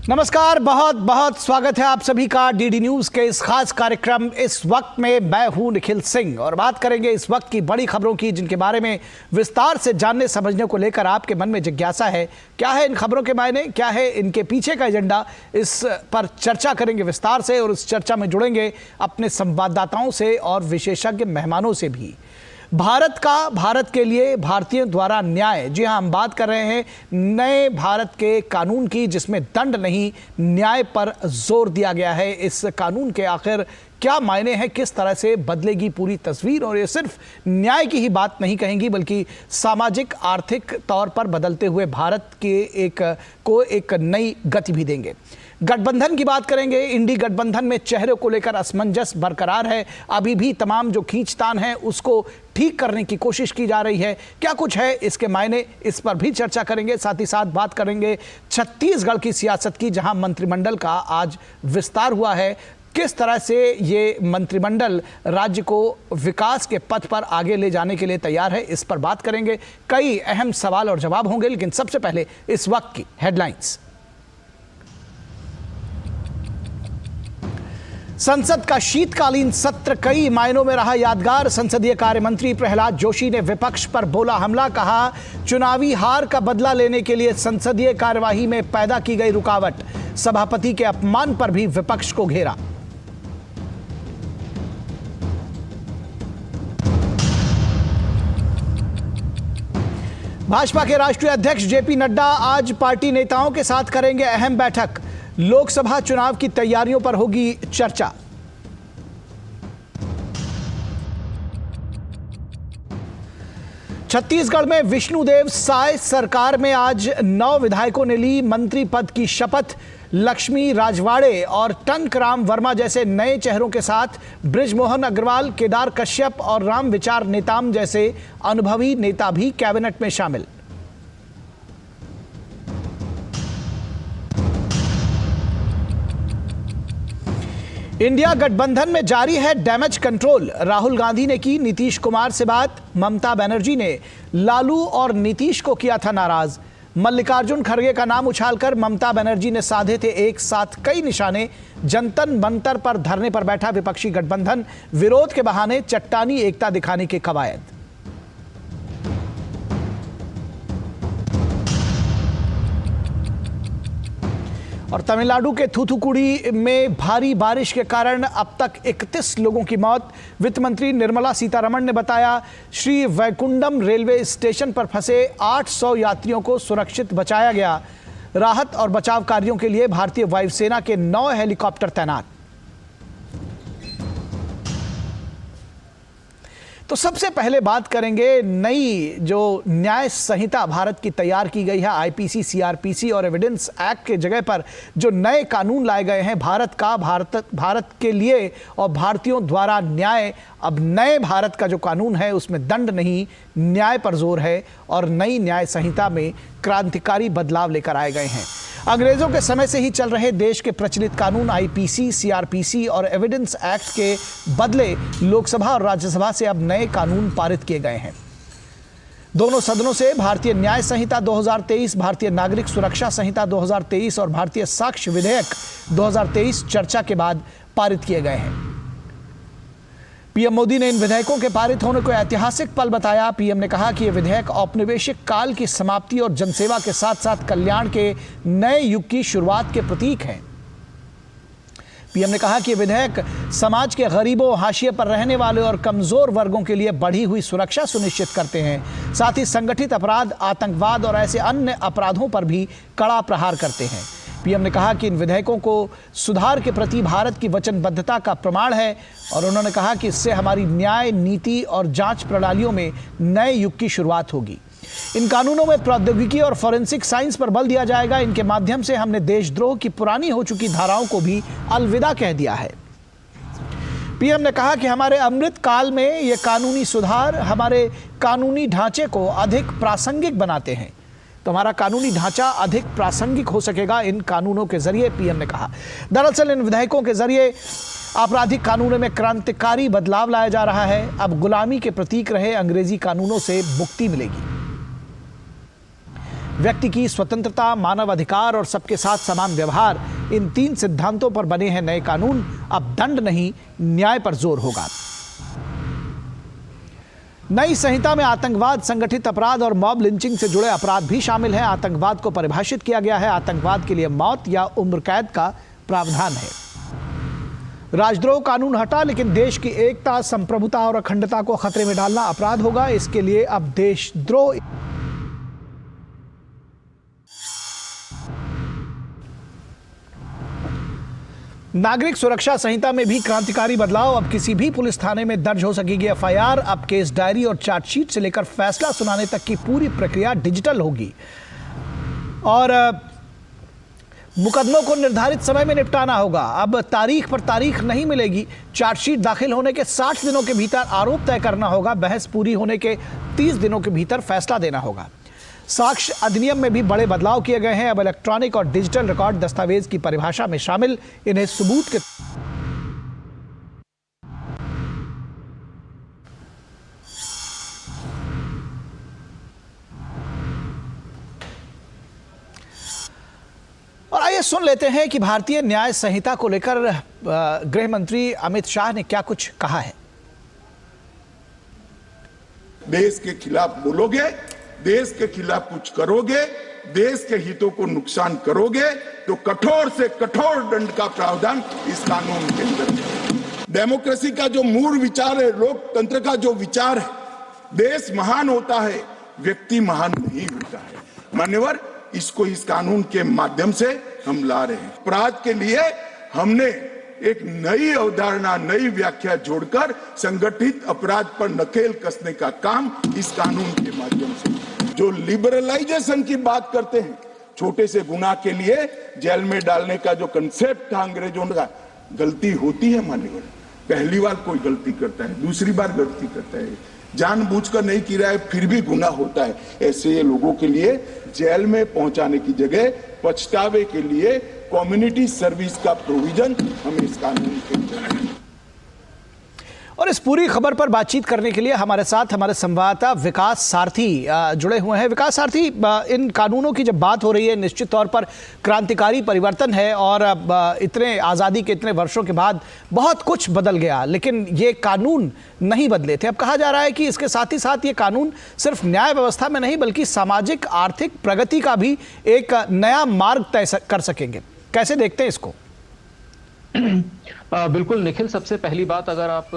नमस्कार, बहुत बहुत स्वागत है आप सभी का डीडी न्यूज के इस खास कार्यक्रम इस वक्त में। मैं हूं निखिल सिंह और बात करेंगे इस वक्त की बड़ी खबरों की, जिनके बारे में विस्तार से जानने समझने को लेकर आपके मन में जिज्ञासा है। क्या है इन खबरों के मायने, क्या है इनके पीछे का एजेंडा, इस पर चर्चा करेंगे विस्तार से और इस चर्चा में जुड़ेंगे अपने संवाददाताओं से और विशेषज्ञ मेहमानों से भी। भारत के लिए भारतीयों द्वारा न्याय, जी हाँ, हम बात कर रहे हैं नए भारत के कानून की, जिसमें दंड नहीं न्याय पर जोर दिया गया है। इस कानून के आखिर क्या मायने हैं, किस तरह से बदलेगी पूरी तस्वीर, और ये सिर्फ न्याय की ही बात नहीं कहेंगी बल्कि सामाजिक आर्थिक तौर पर बदलते हुए भारत के एक नई गति भी देंगे। गठबंधन की बात करेंगे। इंडी गठबंधन में चेहरे को लेकर असमंजस बरकरार है। अभी भी तमाम जो खींचतान है उसको ठीक करने की कोशिश की जा रही है। क्या कुछ है इसके मायने, इस पर भी चर्चा करेंगे। साथ ही साथ बात करेंगे छत्तीसगढ़ की सियासत की, जहां मंत्रिमंडल का आज विस्तार हुआ है। किस तरह से ये मंत्रिमंडल राज्य को विकास के पथ पर आगे ले जाने के लिए तैयार है, इस पर बात करेंगे। कई अहम सवाल और जवाब होंगे, लेकिन सबसे पहले इस वक्त की हेडलाइंस। संसद का शीतकालीन सत्र कई मायनों में रहा यादगार। संसदीय कार्य मंत्री प्रहलाद जोशी ने विपक्ष पर बोला हमला, कहा चुनावी हार का बदला लेने के लिए संसदीय कार्यवाही में पैदा की गई रुकावट। सभापति के अपमान पर भी विपक्ष को घेरा। भाजपा के राष्ट्रीय अध्यक्ष जेपी नड्डा आज पार्टी नेताओं के साथ करेंगे अहम बैठक। लोकसभा चुनाव की तैयारियों पर होगी चर्चा। छत्तीसगढ़ में विष्णुदेव साय सरकार में आज 9 विधायकों ने ली मंत्री पद की शपथ। लक्ष्मी राजवाड़े और टनकराम वर्मा जैसे नए चेहरों के साथ बृजमोहन अग्रवाल, केदार कश्यप और राम विचार नेताम जैसे अनुभवी नेता भी कैबिनेट में शामिल। इंडिया गठबंधन में जारी है डैमेज कंट्रोल। राहुल गांधी ने की नीतीश कुमार से बात। ममता बनर्जी ने लालू और नीतीश को किया था नाराज। मल्लिकार्जुन खड़गे का नाम उछालकर ममता बनर्जी ने साधे थे एक साथ कई निशाने। जनतन मंतर पर धरने पर बैठा विपक्षी गठबंधन, विरोध के बहाने चट्टानी एकता दिखाने के कवायद। और तमिलनाडु के थूथुकुडी में भारी बारिश के कारण अब तक 31 लोगों की मौत। वित्त मंत्री निर्मला सीतारमण ने बताया श्री वैकुंडम रेलवे स्टेशन पर फंसे 800 यात्रियों को सुरक्षित बचाया गया। राहत और बचाव कार्यों के लिए भारतीय वायुसेना के 9 हेलीकॉप्टर तैनात। तो सबसे पहले बात करेंगे नई जो न्याय संहिता भारत की तैयार की गई है। आईपीसी, सीआरपीसी और एविडेंस एक्ट के जगह पर जो नए कानून लाए गए हैं भारत के लिए और भारतीयों द्वारा न्याय। अब नए भारत का जो कानून है उसमें दंड नहीं न्याय पर जोर है और नई न्याय संहिता में क्रांतिकारी बदलाव लेकर आए गए हैं। अंग्रेजों के समय से ही चल रहे देश के प्रचलित कानून आईपीसी, सीआरपीसी और एविडेंस एक्ट के बदले लोकसभा और राज्यसभा से अब नए कानून पारित किए गए हैं। दोनों सदनों से भारतीय न्याय संहिता 2023, भारतीय नागरिक सुरक्षा संहिता 2023 और भारतीय साक्ष्य विधेयक 2023 चर्चा के बाद पारित किए गए हैं। पीएम मोदी ने इन विधेयकों के पारित होने को ऐतिहासिक पल बताया। पीएम ने कहा कि ये विधेयक औपनिवेशिक काल की समाप्ति और जनसेवा के साथ साथ कल्याण के नए युग की शुरुआत के प्रतीक हैं। पीएम ने कहा कि ये विधेयक समाज के गरीबों, हाशिए पर रहने वाले और कमजोर वर्गों के लिए बढ़ी हुई सुरक्षा सुनिश्चित करते हैं। साथ ही संगठित अपराध, आतंकवाद और ऐसे अन्य अपराधों पर भी कड़ा प्रहार करते हैं। पीएम ने कहा कि इन विधेयकों को सुधार के प्रति भारत की वचनबद्धता का प्रमाण है और उन्होंने कहा कि इससे हमारी न्याय, नीति और जांच प्रणालियों में नए युग की शुरुआत होगी। इन कानूनों में प्रौद्योगिकी और फॉरेंसिक साइंस पर बल दिया जाएगा। इनके माध्यम से हमने देशद्रोह की पुरानी हो चुकी धाराओं को भी अलविदा कह दिया है। पीएम ने कहा कि हमारे अमृत काल में ये कानूनी सुधार हमारे कानूनी ढांचे को अधिक प्रासंगिक बनाते हैं। तो हमारा कानूनी ढांचा अधिक प्रासंगिक हो सकेगा इन कानूनों के जरिए, पीएम ने कहा। दरअसल इन विधेयकों के जरिए आपराधिक कानूनों में क्रांतिकारी बदलाव लाया जा रहा है। अब गुलामी के प्रतीक रहे अंग्रेजी कानूनों से मुक्ति मिलेगी। व्यक्ति की स्वतंत्रता, मानव अधिकार और सबके साथ समान व्यवहार, इन 3 सिद्धांतों पर बने हैं नए कानून। अब दंड नहीं, न्याय पर जोर होगा। नई संहिता में आतंकवाद, संगठित अपराध और मॉब लिंचिंग से जुड़े अपराध भी शामिल हैं। आतंकवाद को परिभाषित किया गया है। आतंकवाद के लिए मौत या उम्र कैद का प्रावधान है। राजद्रोह कानून हटा, लेकिन देश की एकता, संप्रभुता और अखंडता को खतरे में डालना अपराध होगा। इसके लिए अब देशद्रोह नागरिक सुरक्षा संहिता में भी क्रांतिकारी बदलाव। अब किसी भी पुलिस थाने में दर्ज हो सकेगी एफआईआर। अब केस डायरी और चार्जशीट से लेकर फैसला सुनाने तक की पूरी प्रक्रिया डिजिटल होगी और मुकदमों को निर्धारित समय में निपटाना होगा। अब तारीख पर तारीख नहीं मिलेगी। चार्जशीट दाखिल होने के 60 दिनों के भीतर आरोप तय करना होगा। बहस पूरी होने के 30 दिनों के भीतर फैसला देना होगा। साक्ष्य अधिनियम में भी बड़े बदलाव किए गए हैं। अब इलेक्ट्रॉनिक और डिजिटल रिकॉर्ड दस्तावेज की परिभाषा में शामिल। इन्हें सबूत के और आइए सुन लेते हैं कि भारतीय न्याय संहिता को लेकर गृह मंत्री अमित शाह ने क्या कुछ कहा है। देश के खिलाफ बोलोगे, देश के खिलाफ कुछ करोगे, देश के हितों को नुकसान करोगे तो कठोर से कठोर दंड का प्रावधान इस कानून के अंदर है। डेमोक्रेसी का जो मूल विचार है, लोकतंत्र का जो विचार है, देश महान होता है, व्यक्ति महान नहीं होता है। मान्यवर, इसको इस कानून के माध्यम से हम ला रहे हैं। अपराध के लिए हमने एक नई अवधारणा, नई व्याख्या जोड़कर संगठित अपराध पर नकेल कसने का काम इस कानून के माध्यम से। जो लिबरलाइजेशन की बात करते हैं, छोटे से गुनाह के लिए जेल में डालने का जो कंसेप्ट था अंग्रेजों का, गलती होती है मान्यवर। पहली बार कोई गलती करता है, दूसरी बार गलती करता है, जानबूझकर नहीं किया है फिर भी गुनाह होता है। ऐसे लोगों के लिए जेल में पहुंचाने की जगह पछतावे के लिए कम्युनिटी सर्विस का प्रोविजन हम इस कानून के अंदर है। और इस पूरी खबर पर बातचीत करने के लिए हमारे साथ हमारे संवाददाता विकास सारथी जुड़े हुए हैं। विकास सारथी, इन कानूनों की जब बात हो रही है, निश्चित तौर पर क्रांतिकारी परिवर्तन है और इतने आज़ादी के इतने वर्षों के बाद बहुत कुछ बदल गया, लेकिन ये कानून नहीं बदले थे। अब कहा जा रहा है कि इसके साथ ही साथ ये कानून सिर्फ न्याय व्यवस्था में नहीं बल्कि सामाजिक आर्थिक प्रगति का भी एक नया मार्ग तय कर सकेंगे। कैसे देखते हैं इसको? बिल्कुल निखिल, सबसे पहली बात अगर आप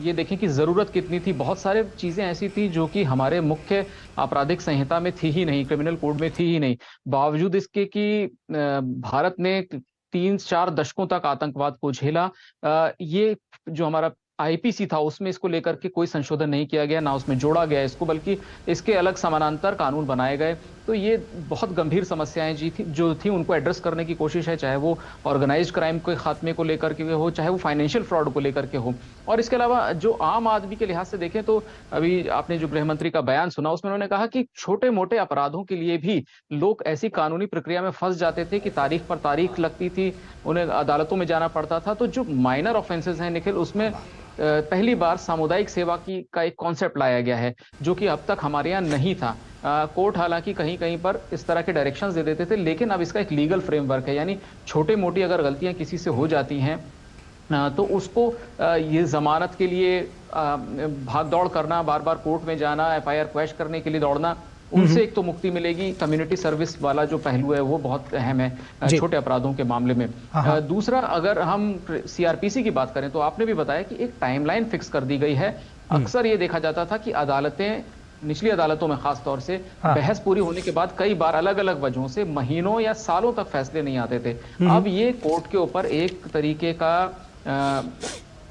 ये देखें कि ज़रूरत कितनी थी, बहुत सारे चीज़ें ऐसी थी जो कि हमारे मुख्य आपराधिक संहिता में थी ही नहीं, क्रिमिनल कोड में थी ही नहीं। बावजूद इसके कि भारत ने 3-4 दशकों तक आतंकवाद को झेला, ये जो हमारा आईपीसी था उसमें इसको लेकर के कोई संशोधन नहीं किया गया, ना उसमें जोड़ा गया इसको, बल्कि इसके अलग समानांतर कानून बनाए गए। तो ये बहुत गंभीर समस्याएं जो थी उनको एड्रेस करने की कोशिश है, चाहे वो ऑर्गेनाइज्ड क्राइम के खात्मे को लेकर के हो, चाहे वो फाइनेंशियल फ्रॉड को लेकर के हो। और इसके अलावा जो आम आदमी के लिहाज से देखें तो अभी आपने जो गृह मंत्री का बयान सुना उसमें उन्होंने कहा कि छोटे मोटे अपराधों के लिए भी लोग ऐसी कानूनी प्रक्रिया में फंस जाते थे कि तारीख पर तारीख लगती थी, उन्हें अदालतों में जाना पड़ता था। तो जो माइनर ऑफेंसेस हैं निखिल, उसमें पहली बार सामुदायिक सेवा का एक कॉन्सेप्ट लाया गया है जो कि अब तक हमारे यहाँ नहीं था। कोर्ट हालांकि कहीं कहीं पर इस तरह के डायरेक्शंस दे देते थे, लेकिन अब इसका एक लीगल फ्रेमवर्क है, यानी छोटे मोटी अगर गलतियां किसी से हो जाती हैं तो उसको ये जमानत के लिए भाग दौड़ करना, बार बार कोर्ट में जाना, एफआईआर क्वैश करने के लिए दौड़ना, उनसे एक तो मुक्ति मिलेगी। कम्युनिटी सर्विस वाला जो पहलू है वो बहुत अहम है छोटे अपराधों के मामले में। दूसरा, अगर हम सीआरपीसी की बात करें तो आपने भी बताया कि एक टाइमलाइन फिक्स कर दी गई है। अक्सर ये देखा जाता था कि अदालतें, निचली अदालतों में खास तौर से बहस पूरी होने के बाद कई बार अलग अलग वजहों से महीनों या सालों तक फैसले नहीं आते थे। अब ये कोर्ट के ऊपर एक तरीके का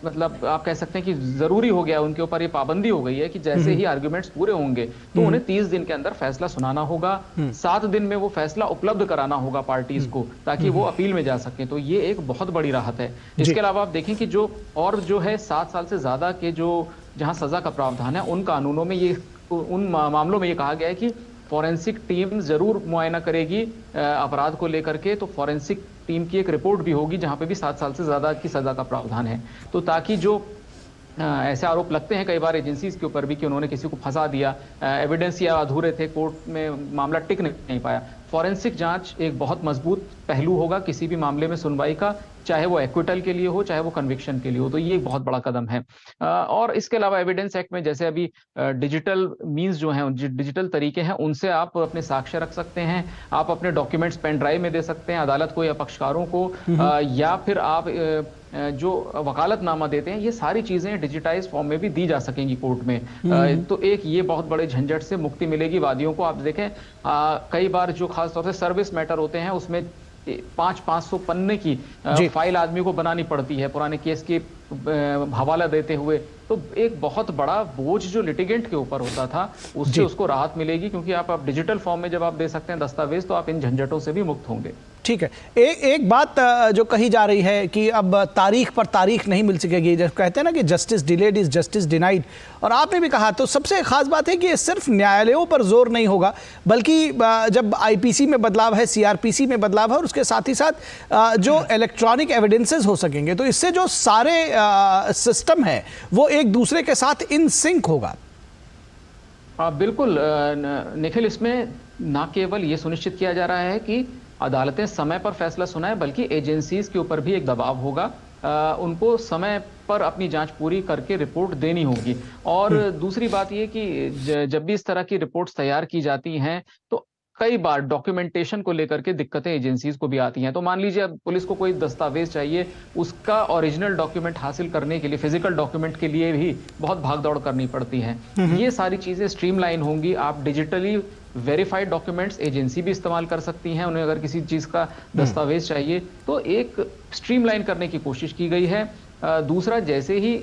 मतलब आप कह सकते हैं कि जरूरी हो गया, उनके ऊपर ये पाबंदी हो गई है कि जैसे ही आर्गुमेंट्स पूरे होंगे तो उन्हें 30 दिन के अंदर फैसला सुनाना होगा, 7 दिन में वो फैसला उपलब्ध कराना होगा पार्टीज को ताकि वो अपील में जा सके। तो ये एक बहुत बड़ी राहत है। इसके अलावा आप देखें कि जो है 7 साल से ज्यादा के जो जहां सजा का प्रावधान है उन कानूनों में ये, उन मामलों में ये कहा गया है कि फॉरेंसिक टीम जरूर मुआयना करेगी अपराध को लेकर के, तो फॉरेंसिक टीम की एक रिपोर्ट भी होगी जहां पे भी 7 साल से ज्यादा की सजा का प्रावधान है। तो ताकि जो ऐसे आरोप लगते हैं कई बार एजेंसीज के ऊपर भी कि उन्होंने किसी को फंसा दिया, एविडेंस या अधूरे थे, कोर्ट में मामला टिक नहीं पाया। फॉरेंसिक जांच एक बहुत मजबूत पहलू होगा किसी भी मामले में सुनवाई का, चाहे वो एक्विटल के लिए हो चाहे वो कन्विक्शन के लिए हो, तो ये एक बहुत बड़ा कदम है। और इसके अलावा एविडेंस एक्ट में जैसे अभी डिजिटल मींस जो हैं, डिजिटल तरीके हैं, उनसे आप अपने साक्ष्य रख सकते हैं, आप अपने डॉक्यूमेंट्स पेन ड्राइव में दे सकते हैं अदालत को या पक्षकारों को, या फिर आप जो वकालतनामा देते हैं, ये सारी चीजें डिजिटाइज फॉर्म में भी दी जा सकेंगी कोर्ट में। तो एक ये बहुत बड़े झंझट से मुक्ति मिलेगी वादियों को। आप देखें कई बार जो खासतौर से सर्विस मैटर होते हैं उसमें 500 पन्ने की फाइल आदमी को बनानी पड़ती है पुराने केस के हवाला देते हुए, तो एक बहुत बड़ा बोझ जो लिटिगेंट के ऊपर होता था उससे उसको राहत मिलेगी, क्योंकि आप डिजिटल फॉर्म में जब आप दे सकते हैं दस्तावेज, तो आप इन झंझटों से भी मुक्त होंगे। ठीक है, एक बात जो कही जा रही है कि अब तारीख पर तारीख नहीं मिल सकेगी, जब कहते हैं ना कि justice delayed is justice denied, और आपने भी कहा, तो सबसे खास बात है कि ये सिर्फ न्यायालयों पर जोर नहीं होगा, बल्कि जब आईपीसी में बदलाव है, सीआरपीसी में बदलाव है, और उसके साथ ही साथ जो इलेक्ट्रॉनिक एविडेंसेस हो सकेंगे, तो इससे जो सारे सिस्टम है वो एक दूसरे के साथ इन सिंक होगा। बिल्कुल निखिल, इसमें ना केवल ये सुनिश्चित किया जा रहा है कि अदालतें समय पर फैसला सुनाएं, बल्कि एजेंसीज के ऊपर भी एक दबाव होगा, उनको समय पर अपनी जांच पूरी करके रिपोर्ट देनी होगी। और दूसरी बात ये कि जब भी इस तरह की रिपोर्ट्स तैयार की जाती हैं तो कई बार डॉक्यूमेंटेशन को लेकर के दिक्कतें एजेंसीज को भी आती हैं। तो मान लीजिए अब पुलिस को कोई दस्तावेज चाहिए, उसका ओरिजिनल डॉक्यूमेंट हासिल करने के लिए, फिजिकल डॉक्यूमेंट के लिए भी बहुत भागदौड़ करनी पड़ती है। ये सारी चीजें स्ट्रीमलाइन होंगी। आप डिजिटली वेरीफाइड डॉक्यूमेंट्स एजेंसी भी इस्तेमाल कर सकती हैं, उन्हें अगर किसी चीज का दस्तावेज चाहिए, तो एक स्ट्रीमलाइन करने की कोशिश की गई है। दूसरा, जैसे ही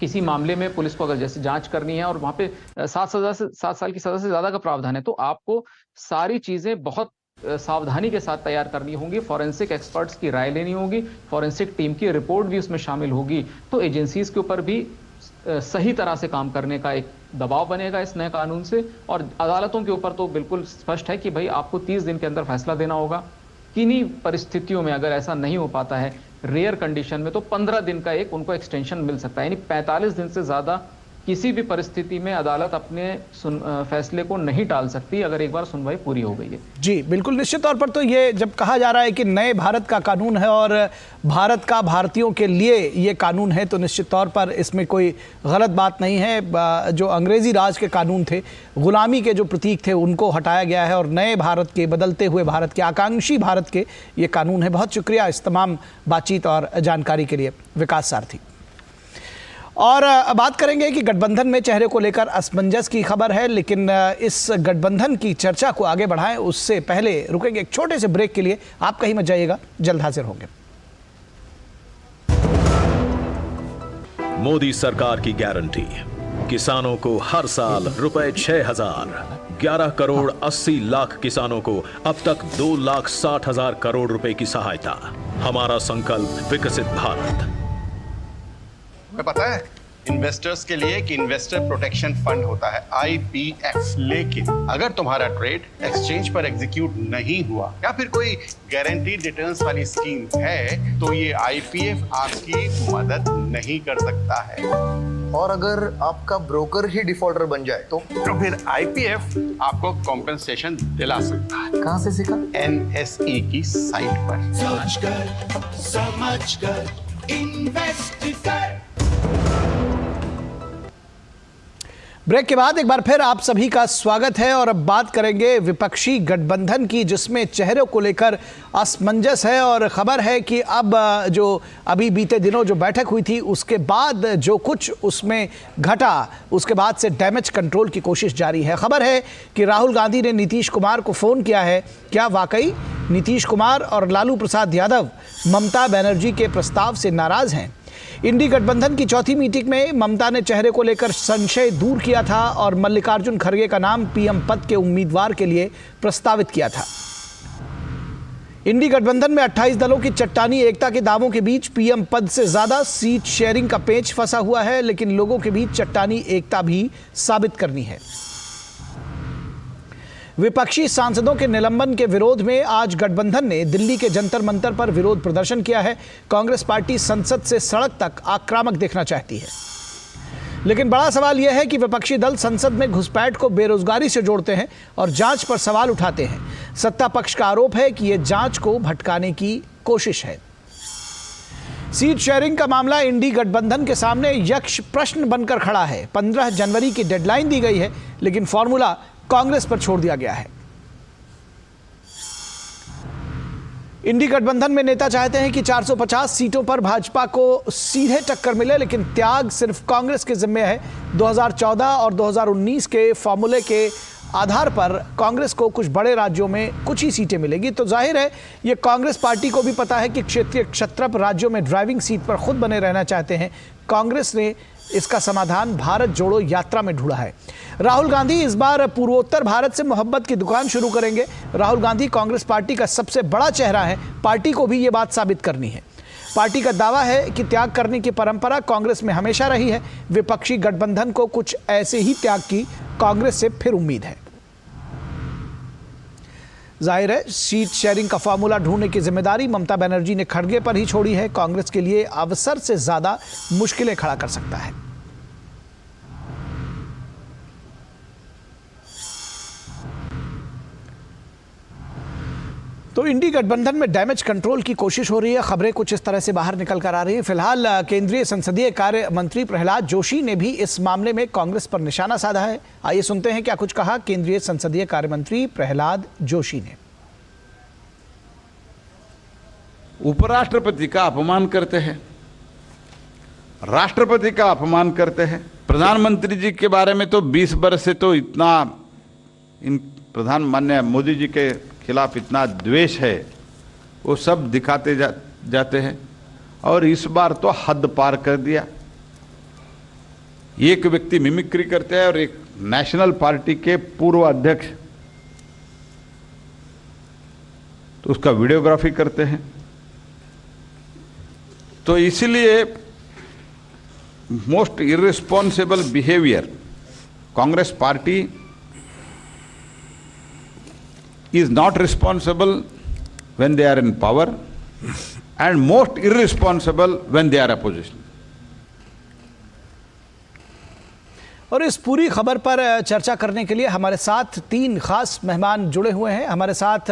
किसी मामले में पुलिस को अगर जैसे जांच करनी है और वहां पे 7 साल की सजा से ज्यादा का प्रावधान है, तो आपको सारी चीजें बहुत सावधानी के साथ तैयार करनी होंगी, फॉरेंसिक एक्सपर्ट्स की राय लेनी होगी, फॉरेंसिक टीम की रिपोर्ट भी उसमें शामिल होगी। तो एजेंसीज के ऊपर भी सही तरह से काम करने का एक दबाव बनेगा इस नए कानून से। और अदालतों के ऊपर तो बिल्कुल स्पष्ट है कि भाई आपको 30 दिन के अंदर फैसला देना होगा। किन्हीं परिस्थितियों में अगर ऐसा नहीं हो पाता है, रेयर कंडीशन में, तो 15 दिन का एक उनको एक्सटेंशन मिल सकता है, यानी 45 दिन से ज्यादा किसी भी परिस्थिति में अदालत अपने फैसले को नहीं टाल सकती अगर एक बार सुनवाई पूरी हो गई है। जी बिल्कुल, निश्चित तौर पर तो ये जब कहा जा रहा है कि नए भारत का कानून है और भारत का भारतीयों के लिए ये कानून है, तो निश्चित तौर पर इसमें कोई गलत बात नहीं है। जो अंग्रेजी राज के कानून थे, गुलामी के जो प्रतीक थे, उनको हटाया गया है और नए भारत के, बदलते हुए भारत के, आकांक्षी भारत के ये कानून है। बहुत शुक्रिया इस तमाम बातचीत और जानकारी के लिए विकास सारथी। और बात करेंगे कि गठबंधन में चेहरे को लेकर असमंजस की खबर है, लेकिन इस गठबंधन की चर्चा को आगे बढ़ाएं उससे पहले रुकेंगे एक छोटे से ब्रेक के लिए। आप कहीं मत जाइएगा, जल्द हाजिर होंगे। मोदी सरकार की गारंटी, किसानों को हर साल रुपए 6,000, 11 करोड़ 80 लाख किसानों को अब तक 2,60,000 करोड़ रुपए की सहायता। हमारा संकल्प विकसित भारत। पता है इन्वेस्टर्स के लिए कि इन्वेस्टर प्रोटेक्शन फंड होता है IPF, लेकिन अगर तुम्हारा ट्रेड एक्सचेंज पर एग्जीक्यूट नहीं हुआ या फिर कोई गारंटीड रिटर्न्स वाली स्कीम है, तो ये IPF आपकी मदद नहीं कर सकता है। और अगर आपका ब्रोकर ही डिफॉल्टर बन जाए तो फिर IPF आपको कॉम्पेंसेशन दिला सकता है। कहां से सीखा? NSE की साइट पर। समझ कर इन्वेस्ट कर। ब्रेक के बाद एक बार फिर आप सभी का स्वागत है और अब बात करेंगे विपक्षी गठबंधन की, जिसमें चेहरों को लेकर असमंजस है। और खबर है कि अब जो अभी बीते दिनों जो बैठक हुई थी उसके बाद जो कुछ उसमें घटा, उसके बाद से डैमेज कंट्रोल की कोशिश जारी है। खबर है कि राहुल गांधी ने नीतीश कुमार को फोन किया है। क्या वाकई नीतीश कुमार और लालू प्रसाद यादव ममता बनर्जी के प्रस्ताव से नाराज हैं? इंडी गठबंधन की चौथी मीटिंग में ममता ने चेहरे को लेकर संशय दूर किया था और मल्लिकार्जुन खड़गे का नाम पीएम पद के उम्मीदवार के लिए प्रस्तावित किया था। इंडी गठबंधन में 28 दलों की चट्टानी एकता के दावों के बीच पीएम पद से ज्यादा सीट शेयरिंग का पेच फंसा हुआ है, लेकिन लोगों के बीच चट्टानी एकता भी साबित करनी है। विपक्षी सांसदों के निलंबन के विरोध में आज गठबंधन ने दिल्ली के जंतर मंतर पर विरोध प्रदर्शन किया है। कांग्रेस पार्टी संसद से सड़क तक आक्रामक देखना चाहती है, लेकिन बड़ा सवाल यह है कि विपक्षी दल संसद में घुसपैठ को बेरोजगारी से जोड़ते हैं और जांच पर सवाल उठाते हैं। सत्ता पक्ष का आरोप है कि यह जांच को भटकाने की कोशिश है। सीट शेयरिंग का मामला इंडी गठबंधन के सामने यक्ष प्रश्न बनकर खड़ा है। 15 जनवरी की डेडलाइन दी गई है, लेकिन फॉर्मूला कांग्रेस पर छोड़ दिया गया है। इंडी गठबंधन में नेता चाहते हैं कि 450 सीटों पर भाजपा को सीधे टक्कर मिले, लेकिन त्याग सिर्फ कांग्रेस के जिम्मे है। 2014 और 2019 के फॉर्मूले के आधार पर कांग्रेस को कुछ बड़े राज्यों में कुछ ही सीटें मिलेगी, तो जाहिर है ये कांग्रेस पार्टी को भी पता है कि क्षेत्रीय क्षत्रप राज्यों में ड्राइविंग सीट पर खुद बने रहना चाहते हैं। कांग्रेस ने इसका समाधान भारत जोड़ो यात्रा में ढूंढा है। राहुल गांधी इस बार पूर्वोत्तर भारत से मोहब्बत की दुकान शुरू करेंगे। राहुल गांधी कांग्रेस पार्टी का सबसे बड़ा चेहरा है, पार्टी को भी ये बात साबित करनी है। पार्टी का दावा है कि त्याग करने की परंपरा कांग्रेस में हमेशा रही है। विपक्षी गठबंधन को कुछ ऐसे ही त्याग की कांग्रेस से फिर उम्मीद है। जाहिर है सीट शेयरिंग का फॉर्मूला ढूंढने की जिम्मेदारी ममता बनर्जी ने खड़गे पर ही छोड़ी है। कांग्रेस के लिए अवसर से ज्यादा मुश्किलें खड़ा कर सकता है। तो इंडी गठबंधन में डैमेज कंट्रोल की कोशिश हो रही है। खबरें कुछ इस तरह से बाहर निकल कर आ रही हैं। फिलहाल केंद्रीय संसदीय कार्य मंत्री प्रहलाद जोशी ने भी इस मामले में कांग्रेस पर निशाना साधा है। आइए सुनते हैं क्या कुछ कहा केंद्रीय संसदीय कार्य मंत्री प्रहलाद जोशी ने। उपराष्ट्रपति का अपमान करते हैं, राष्ट्रपति का अपमान करते हैं, प्रधानमंत्री जी के बारे में तो 20 वर्ष से तो इतना इन प्रधान माननीय मोदी जी के खिलाफ इतना द्वेष है, वो सब दिखाते जाते हैं। और इस बार तो हद पार कर दिया। एक व्यक्ति मिमिक्री करते हैं और एक नेशनल पार्टी के पूर्व अध्यक्ष तो उसका वीडियोग्राफी करते हैं। तो इसलिए most irresponsible behaviour Congress party is not responsible when they are in power and most irresponsible when they are opposition. और इस पूरी खबर पर चर्चा करने के लिए हमारे साथ 3 खास मेहमान जुड़े हुए हैं। हमारे साथ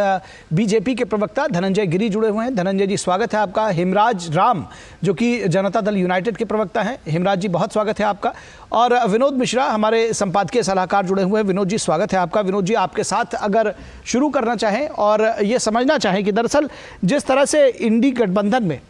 बीजेपी के प्रवक्ता धनंजय गिरी जुड़े हुए हैं। धनंजय जी स्वागत है आपका। हिमराज राम जो कि जनता दल यूनाइटेड के प्रवक्ता हैं, हिमराज जी बहुत स्वागत है आपका। और विनोद मिश्रा हमारे संपादकीय सलाहकार जुड़े हुए हैं। विनोद जी स्वागत है आपका। विनोद जी आपके साथ अगर शुरू करना चाहें और ये समझना चाहें कि दरअसल जिस तरह से इंडी गठबंधन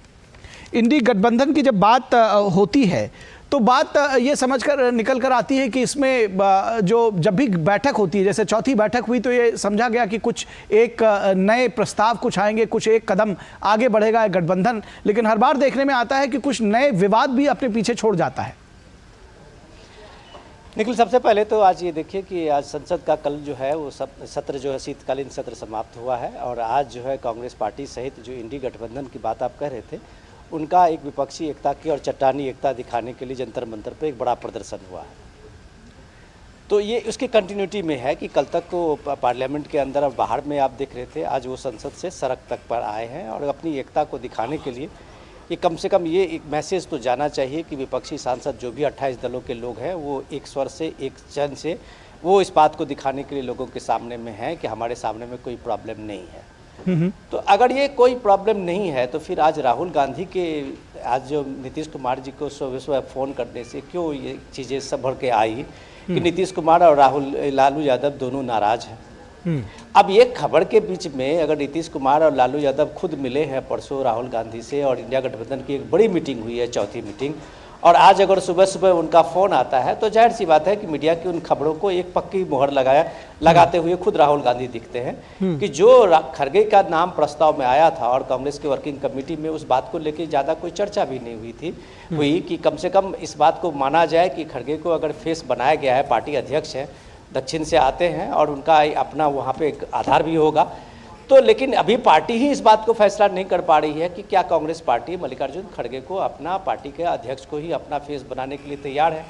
की जब बात होती है तो बात ये समझकर निकल कर आती है कि इसमें जो जब भी बैठक होती है, जैसे चौथी बैठक हुई तो ये समझा गया कि कुछ एक नए प्रस्ताव कुछ आएंगे, कुछ एक कदम आगे बढ़ेगा गठबंधन, लेकिन हर बार देखने में आता है कि कुछ नए विवाद भी अपने पीछे छोड़ जाता है। निखिल, सबसे पहले तो आज ये देखिए कि आज संसद का कल जो है वो सब सत्र जो है शीतकालीन सत्र समाप्त हुआ है और आज जो है कांग्रेस पार्टी सहित जो इंडी गठबंधन की बात आप कह रहे थे उनका एक विपक्षी एकता की और चट्टानी एकता दिखाने के लिए जंतर मंतर पर एक बड़ा प्रदर्शन हुआ है। तो ये उसकी कंटिन्यूटी में है कि कल तक तो पार्लियामेंट के अंदर और बाहर में आप देख रहे थे, आज वो संसद से सड़क तक पर आए हैं और अपनी एकता को दिखाने के लिए ये कम से कम ये एक मैसेज तो जाना चाहिए कि विपक्षी सांसद जो भी 28 दलों के लोग हैं वो एक स्वर से एक चैन से वो इस बात को दिखाने के लिए लोगों के सामने में है कि हमारे सामने में कोई प्रॉब्लम नहीं है। तो अगर ये कोई प्रॉब्लम नहीं है तो फिर आज राहुल गांधी के आज जो नीतीश कुमार जी को सुबह फ़ोन करने से क्यों ये चीज़ें सब भर के आई कि नीतीश कुमार और लालू यादव दोनों नाराज हैं। अब ये खबर के बीच में अगर नीतीश कुमार और लालू यादव खुद मिले हैं परसों राहुल गांधी से और इंडिया गठबंधन की एक बड़ी मीटिंग हुई है, चौथी मीटिंग, और आज अगर सुबह सुबह उनका फ़ोन आता है तो जाहिर सी बात है कि मीडिया की उन खबरों को एक पक्की मुहर लगाते हुए खुद राहुल गांधी दिखते हैं कि जो खड़गे का नाम प्रस्ताव में आया था और कांग्रेस की वर्किंग कमेटी में उस बात को लेकर ज़्यादा कोई चर्चा भी नहीं हुई कि कम से कम इस बात को माना जाए कि खड़गे को अगर फेस बनाया गया है, पार्टी अध्यक्ष है, दक्षिण से आते हैं और उनका अपना वहाँ पे एक आधार भी होगा। तो लेकिन अभी पार्टी ही इस बात को फैसला नहीं कर पा रही है कि क्या कांग्रेस पार्टी मल्लिकार्जुन खड़गे को अपना पार्टी के अध्यक्ष को ही अपना फेस बनाने के लिए तैयार है।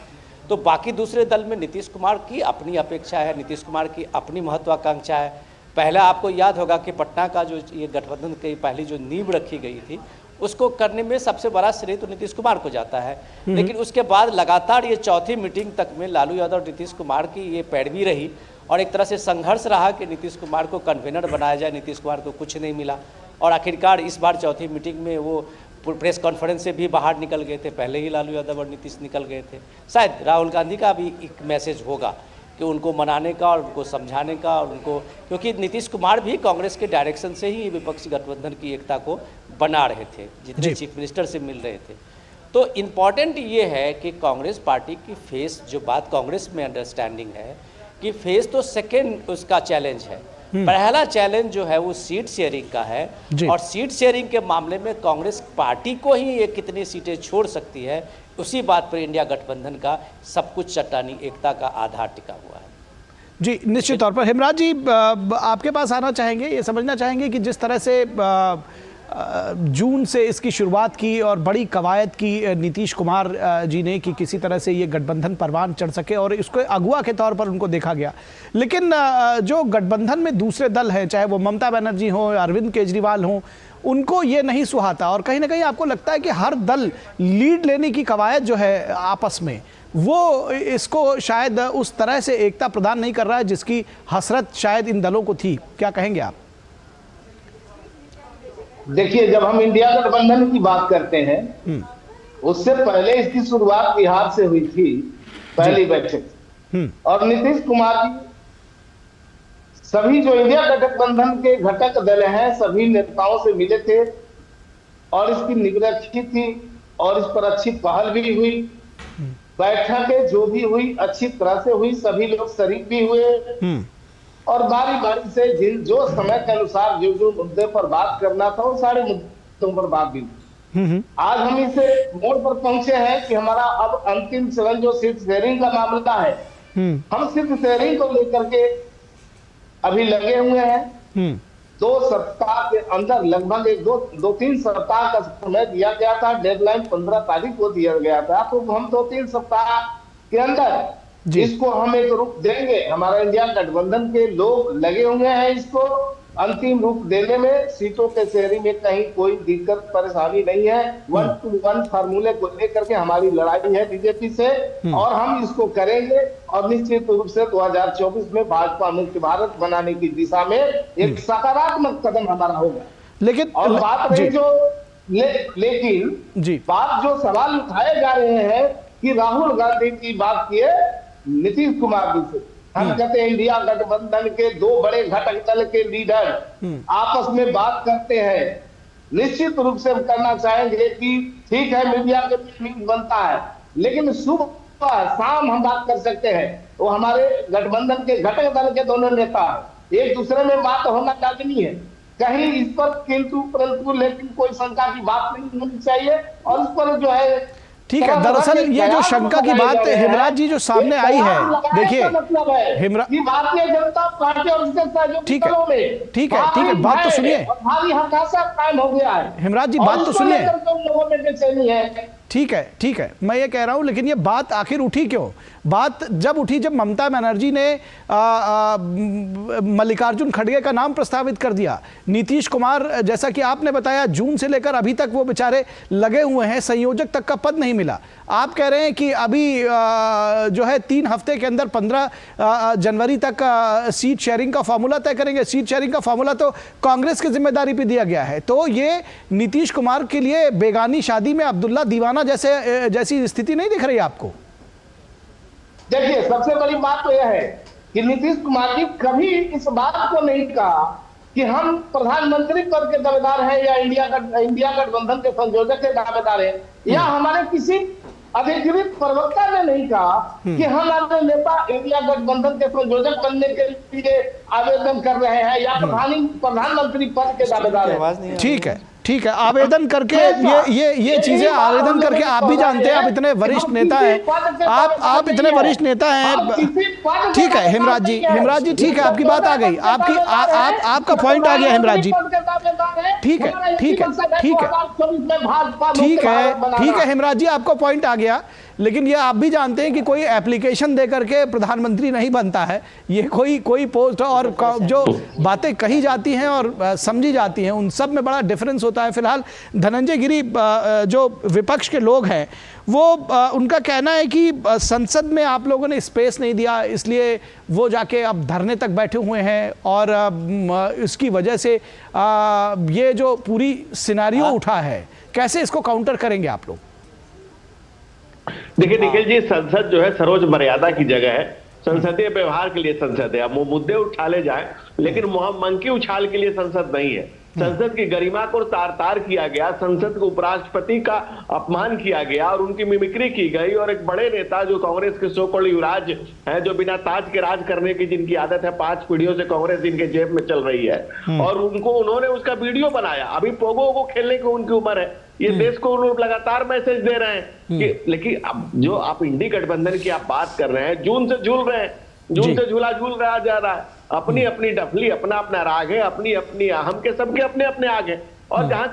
तो बाकी दूसरे दल में नीतीश कुमार की अपनी अपेक्षा है, नीतीश कुमार की अपनी महत्वाकांक्षा है। पहला आपको याद होगा कि पटना का जो ये गठबंधन की पहली जो नींव रखी गई थी, उसको करने में सबसे बड़ा श्रेय तो नीतीश कुमार को जाता है। लेकिन उसके बाद लगातार ये चौथी मीटिंग तक में लालू यादव और नीतीश कुमार की ये पैरवी रही और एक तरह से संघर्ष रहा कि नीतीश कुमार को कन्वेनर बनाया जाए। नीतीश कुमार को कुछ नहीं मिला और आखिरकार इस बार चौथी मीटिंग में वो प्रेस कॉन्फ्रेंस से भी बाहर निकल गए थे। पहले ही लालू यादव और नीतीश निकल गए थे। शायद राहुल गांधी का भी एक मैसेज होगा कि उनको मनाने का और उनको समझाने का और उनको, क्योंकि नीतीश कुमार भी कांग्रेस के डायरेक्शन से ही विपक्षी गठबंधन की एकता को बना रहे थे, जितने चीफ मिनिस्टर से मिल रहे थे। तो इम्पॉर्टेंट ये है कि कांग्रेस पार्टी की फेस, जो बात कांग्रेस में अंडरस्टैंडिंग है कि फेस तो सेकेंड उसका चैलेंज है। पहला चैलेंज जो है वो सीट शेयरिंग का है और सीट शेयरिंग के मामले में कांग्रेस पार्टी को ही ये कितनी सीटें छोड़ सकती है, उसी बात पर इंडिया गठबंधन का सब कुछ चट्टानी एकता का आधार टिका हुआ है। जी निश्चित तौर पर हेमराज जी आपके पास आना चाहेंगे, ये समझना चाहेंगे कि जिस तरह से जून से इसकी शुरुआत की और बड़ी कवायद की नीतीश कुमार जी ने कि किसी तरह से ये गठबंधन परवान चढ़ सके और इसको अगुआ के तौर पर उनको देखा गया। लेकिन जो गठबंधन में दूसरे दल हैं, चाहे वो ममता बनर्जी हो, अरविंद केजरीवाल हो, उनको ये नहीं सुहाता और कहीं ना कहीं आपको लगता है कि हर दल लीड लेने की कवायद जो है आपस में, वो इसको शायद उस तरह से एकता प्रदान नहीं कर रहा है जिसकी हसरत शायद इन दलों को थी। क्या कहेंगे आप? देखिए, जब हम इंडिया गठबंधन की बात करते हैं, उससे पहले इसकी शुरुआत बिहार से हुई थी, पहली बैठक, और नीतीश कुमार जी सभी जो इंडिया गठबंधन के घटक दल हैं सभी नेताओं से मिले थे और इसकी निगरानी थी और इस पर अच्छी पहल भी हुई। बैठकें जो भी हुई अच्छी तरह से हुई, सभी लोग शरीक भी हुए और बारी बारी से जो समय के अनुसार जो जो मुद्दे पर बात करना था वो सारे मुद्दों पर बात भी हुई। आज हम इसे मोड़ पर पहुंचे हैं कि हमारा अब अंतिम चरण जो सीट शेयरिंग का मामला है, हम सीट शेयरिंग को लेकर के अभी लगे हुए हैं। 2 सप्ताह के अंदर लगभग 2-3 सप्ताह का समय दिया गया था, डेडलाइन 15 तारीख को दिया गया था, तो हम 2-3 सप्ताह के अंदर इसको हम एक रूप देंगे। हमारा इंडिया गठबंधन के लोग लगे हुए हैं इसको अंतिम रूप देने में। सीटों के शेयरिंग में कहीं कोई दिक्कत परेशानी नहीं है। 1-to-1 फार्मूले को लेकर के हमारी लड़ाई है बीजेपी से और हम इसको करेंगे और निश्चित रूप से 2024 में भाजपा मुक्त भारत बनाने की दिशा में एक सकारात्मक कदम हमारा होगा। लेकिन और बात रही जो लेकिन बात जो सवाल उठाए जा रहे हैं कि राहुल गांधी की बात किए नीतीश कुमार जी से, हम कहते हैं इंडिया गठबंधन के 2 बड़े घटक दल के लीडर आपस में बात करते हैं। निश्चित रूप से हम करना चाहेंगे कि ठीक है मीडिया के न्यूज बनता है, लेकिन सुबह शाम हम बात कर सकते हैं। वो हमारे गठबंधन के घटक दल के दोनों नेता एक दूसरे में बात होना लाजमी है। कहीं इस पर किंतु परंतु लेकिन कोई शंका की बात नहीं होनी चाहिए और इस पर जो है ठीक है। दरअसल ये जो शंका की बात हेमराज जी जो सामने आई है, देखिए भारतीय जनता पार्टी और ठीक है बात तो सुनिए कायम हो गया है। हेमराज जी बात तो सुनिए, लोगों में बेचैनी है। ठीक है मैं ये कह रहा हूं, लेकिन ये बात आखिर उठी क्यों? बात जब उठी जब ममता बनर्जी ने मल्लिकार्जुन खड़गे का नाम प्रस्तावित कर दिया। नीतीश कुमार जैसा कि आपने बताया जून से लेकर अभी तक वो बेचारे लगे हुए हैं, संयोजक तक का पद नहीं मिला। आप कह रहे हैं कि अभी जो है 3 हफ्ते के अंदर 15 जनवरी तक सीट शेयरिंग का फॉर्मूला तय करेंगे। सीट शेयरिंग का फॉर्मूला तो कांग्रेस की जिम्मेदारी पे दिया गया है, तो ये नीतीश कुमार के लिए बेगानी शादी में अब्दुल्ला दीवाना जैसी स्थिति नहीं दिख रही आपको? देखिए, सबसे बड़ी बात तो यह है कि नीतीश कुमार जी कभी इस बात को नहीं कहा कि हम प्रधानमंत्री पद के दावेदार हैं या इंडिया गठबंधन के संयोजक के दावेदार हैं, या हमारे किसी अधिकृत प्रवक्ता ने नहीं कहा कि हमारे नेता इंडिया गठबंधन के संयोजक बनने के लिए आवेदन कर रहे हैं या प्रधानमंत्री पद के दावेदार हैं। ठीक है, आवेदन करके ये चीजें आवेदन करके आप भी जानते हैं, आप इतने वरिष्ठ नेता हैं, आप इतने वरिष्ठ नेता हैं। ठीक है हेमराज जी ठीक है, आपकी बात आ गई, आपका पॉइंट आ गया हेमराज जी। ठीक है हेमराज जी, आपका पॉइंट आ गया। लेकिन ये आप भी जानते हैं कि कोई एप्लीकेशन दे करके प्रधानमंत्री नहीं बनता है, ये कोई पोस्ट और जो बातें कही जाती हैं और समझी जाती हैं उन सब में बड़ा डिफरेंस होता है। फिलहाल धनंजय गिरी जो विपक्ष के लोग हैं वो उनका कहना है कि संसद में आप लोगों ने स्पेस नहीं दिया, इसलिए वो जाके अब धरने तक बैठे हुए हैं और इसकी वजह से ये जो पूरी सिनारियो उठा है, कैसे इसको काउंटर करेंगे आप लोग? देखिए निखिल जी, संसद जो है सर्वोच्च मर्यादा की जगह है, संसदीय व्यवहार के लिए संसद है। अब वो मुद्दे उछाले जाए, लेकिन मंकी उछाल के लिए संसद नहीं है। संसद की गरिमा को तार तार किया गया, संसद को उपराष्ट्रपति का अपमान किया गया और उनकी मिमिक्री की गई, और एक बड़े नेता जो कांग्रेस के सो कॉल्ड युवराज हैं, जो बिना ताज के राज करने की जिनकी आदत है, 5 पीढ़ियों से कांग्रेस जिनके जेब में चल रही है, और उन्होंने उसका वीडियो बनाया। अभी पोगो को खेलने की उनकी उम्र है, ये देश को उन्होंने लगातार मैसेज दे रहे हैं कि, लेकिन अब जो आप इंडी गठबंधन की आप बात कर रहे हैं, जून से झूल रहे हैं, जून से झूला झूल रहा जा रहा है। अपनी अपनी डफली, अपना अपना राग है, अपनी अपनी हम के सबके अपने अपने आग है। और जहां